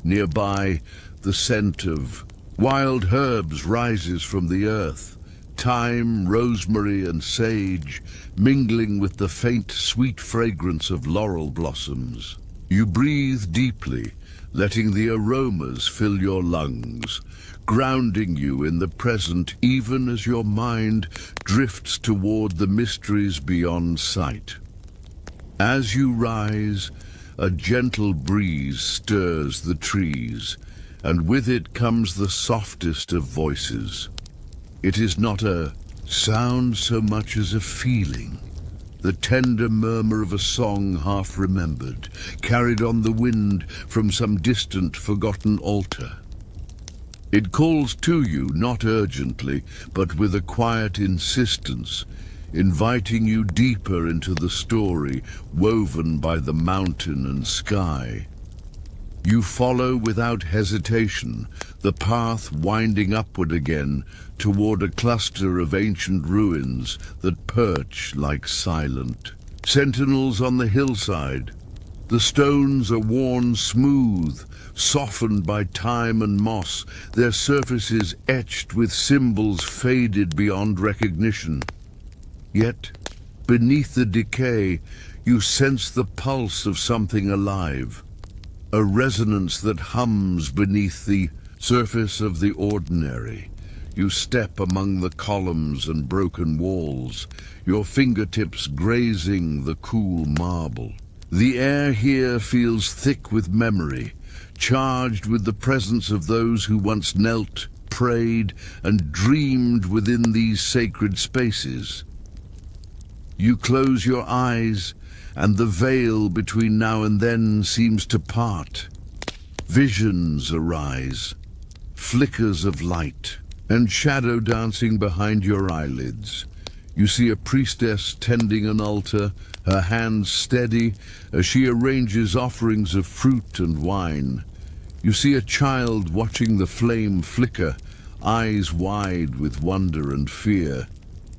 Nearby, the scent of wild herbs rises from the earth, thyme, rosemary, and sage, mingling with the faint, sweet fragrance of laurel blossoms. You breathe deeply, letting the aromas fill your lungs, grounding you in the present even as your mind drifts toward the mysteries beyond sight. As you rise, a gentle breeze stirs the trees, and with it comes the softest of voices. It is not a sound so much as a feeling, the tender murmur of a song half remembered, carried on the wind from some distant, forgotten altar. It calls to you, not urgently, but with a quiet insistence, inviting you deeper into the story woven by the mountain and sky. You follow without hesitation, the path winding upward again toward a cluster of ancient ruins that perch like silent sentinels on the hillside. The stones are worn smooth, softened by time and moss, their surfaces etched with symbols faded beyond recognition. Yet, beneath the decay, you sense the pulse of something alive, a resonance that hums beneath the surface of the ordinary. You step among the columns and broken walls, your fingertips grazing the cool marble. The air here feels thick with memory, charged with the presence of those who once knelt, prayed, and dreamed within these sacred spaces. You close your eyes, and the veil between now and then seems to part. Visions arise, flickers of light, and shadow dancing behind your eyelids. You see a priestess tending an altar, her hands steady as she arranges offerings of fruit and wine. You see a child watching the flame flicker, eyes wide with wonder and fear.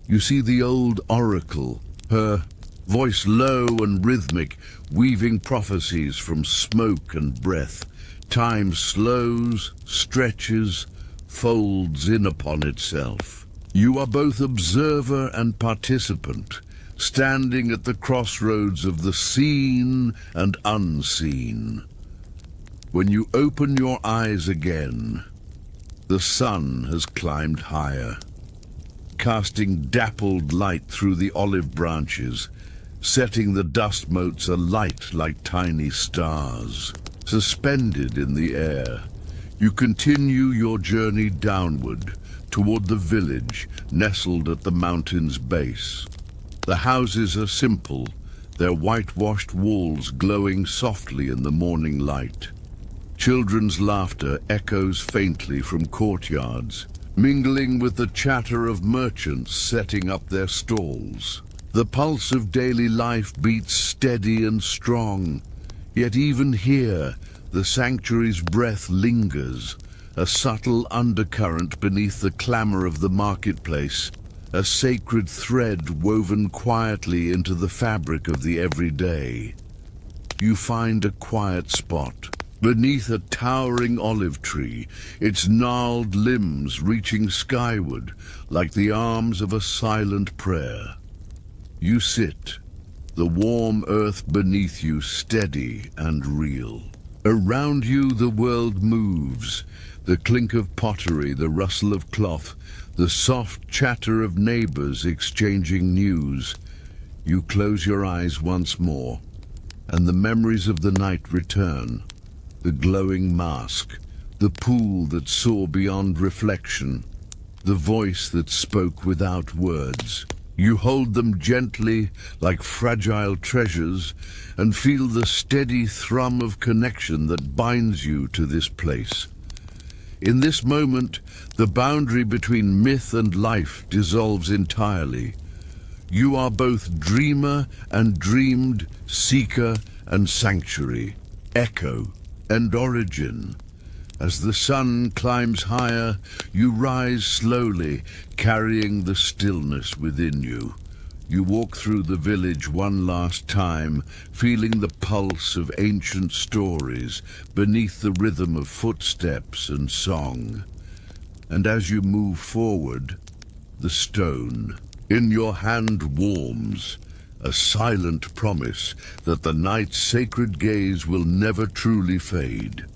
You see the old oracle, her voice low and rhythmic, weaving prophecies from smoke and breath. Time slows, stretches, folds in upon itself. You are both observer and participant, standing at the crossroads of the seen and unseen. When you open your eyes again, the sun has climbed higher, casting dappled light through the olive branches, setting the dust motes alight like tiny stars. Suspended in the air, you continue your journey downward toward the village nestled at the mountain's base. The houses are simple, their whitewashed walls glowing softly in the morning light. Children's laughter echoes faintly from courtyards, mingling with the chatter of merchants setting up their stalls. The pulse of daily life beats steady and strong, yet even here the sanctuary's breath lingers, a subtle undercurrent beneath the clamor of the marketplace, a sacred thread woven quietly into the fabric of the everyday. You find a quiet spot, beneath a towering olive tree, its gnarled limbs reaching skyward like the arms of a silent prayer. You sit, the warm earth beneath you steady and real. Around you the world moves, the clink of pottery, the rustle of cloth, the soft chatter of neighbors exchanging news. You close your eyes once more, and the memories of the night return. The glowing mask, the pool that saw beyond reflection, the voice that spoke without words. You hold them gently like fragile treasures and feel the steady thrum of connection that binds you to this place. In this moment, the boundary between myth and life dissolves entirely. You are both dreamer and dreamed, seeker and sanctuary, echo and origin. As the sun climbs higher, you rise slowly, carrying the stillness within you. You walk through the village one last time, feeling the pulse of ancient stories beneath the rhythm of footsteps and song. And as you move forward, the stone in your hand warms, a silent promise that the night's sacred gaze will never truly fade.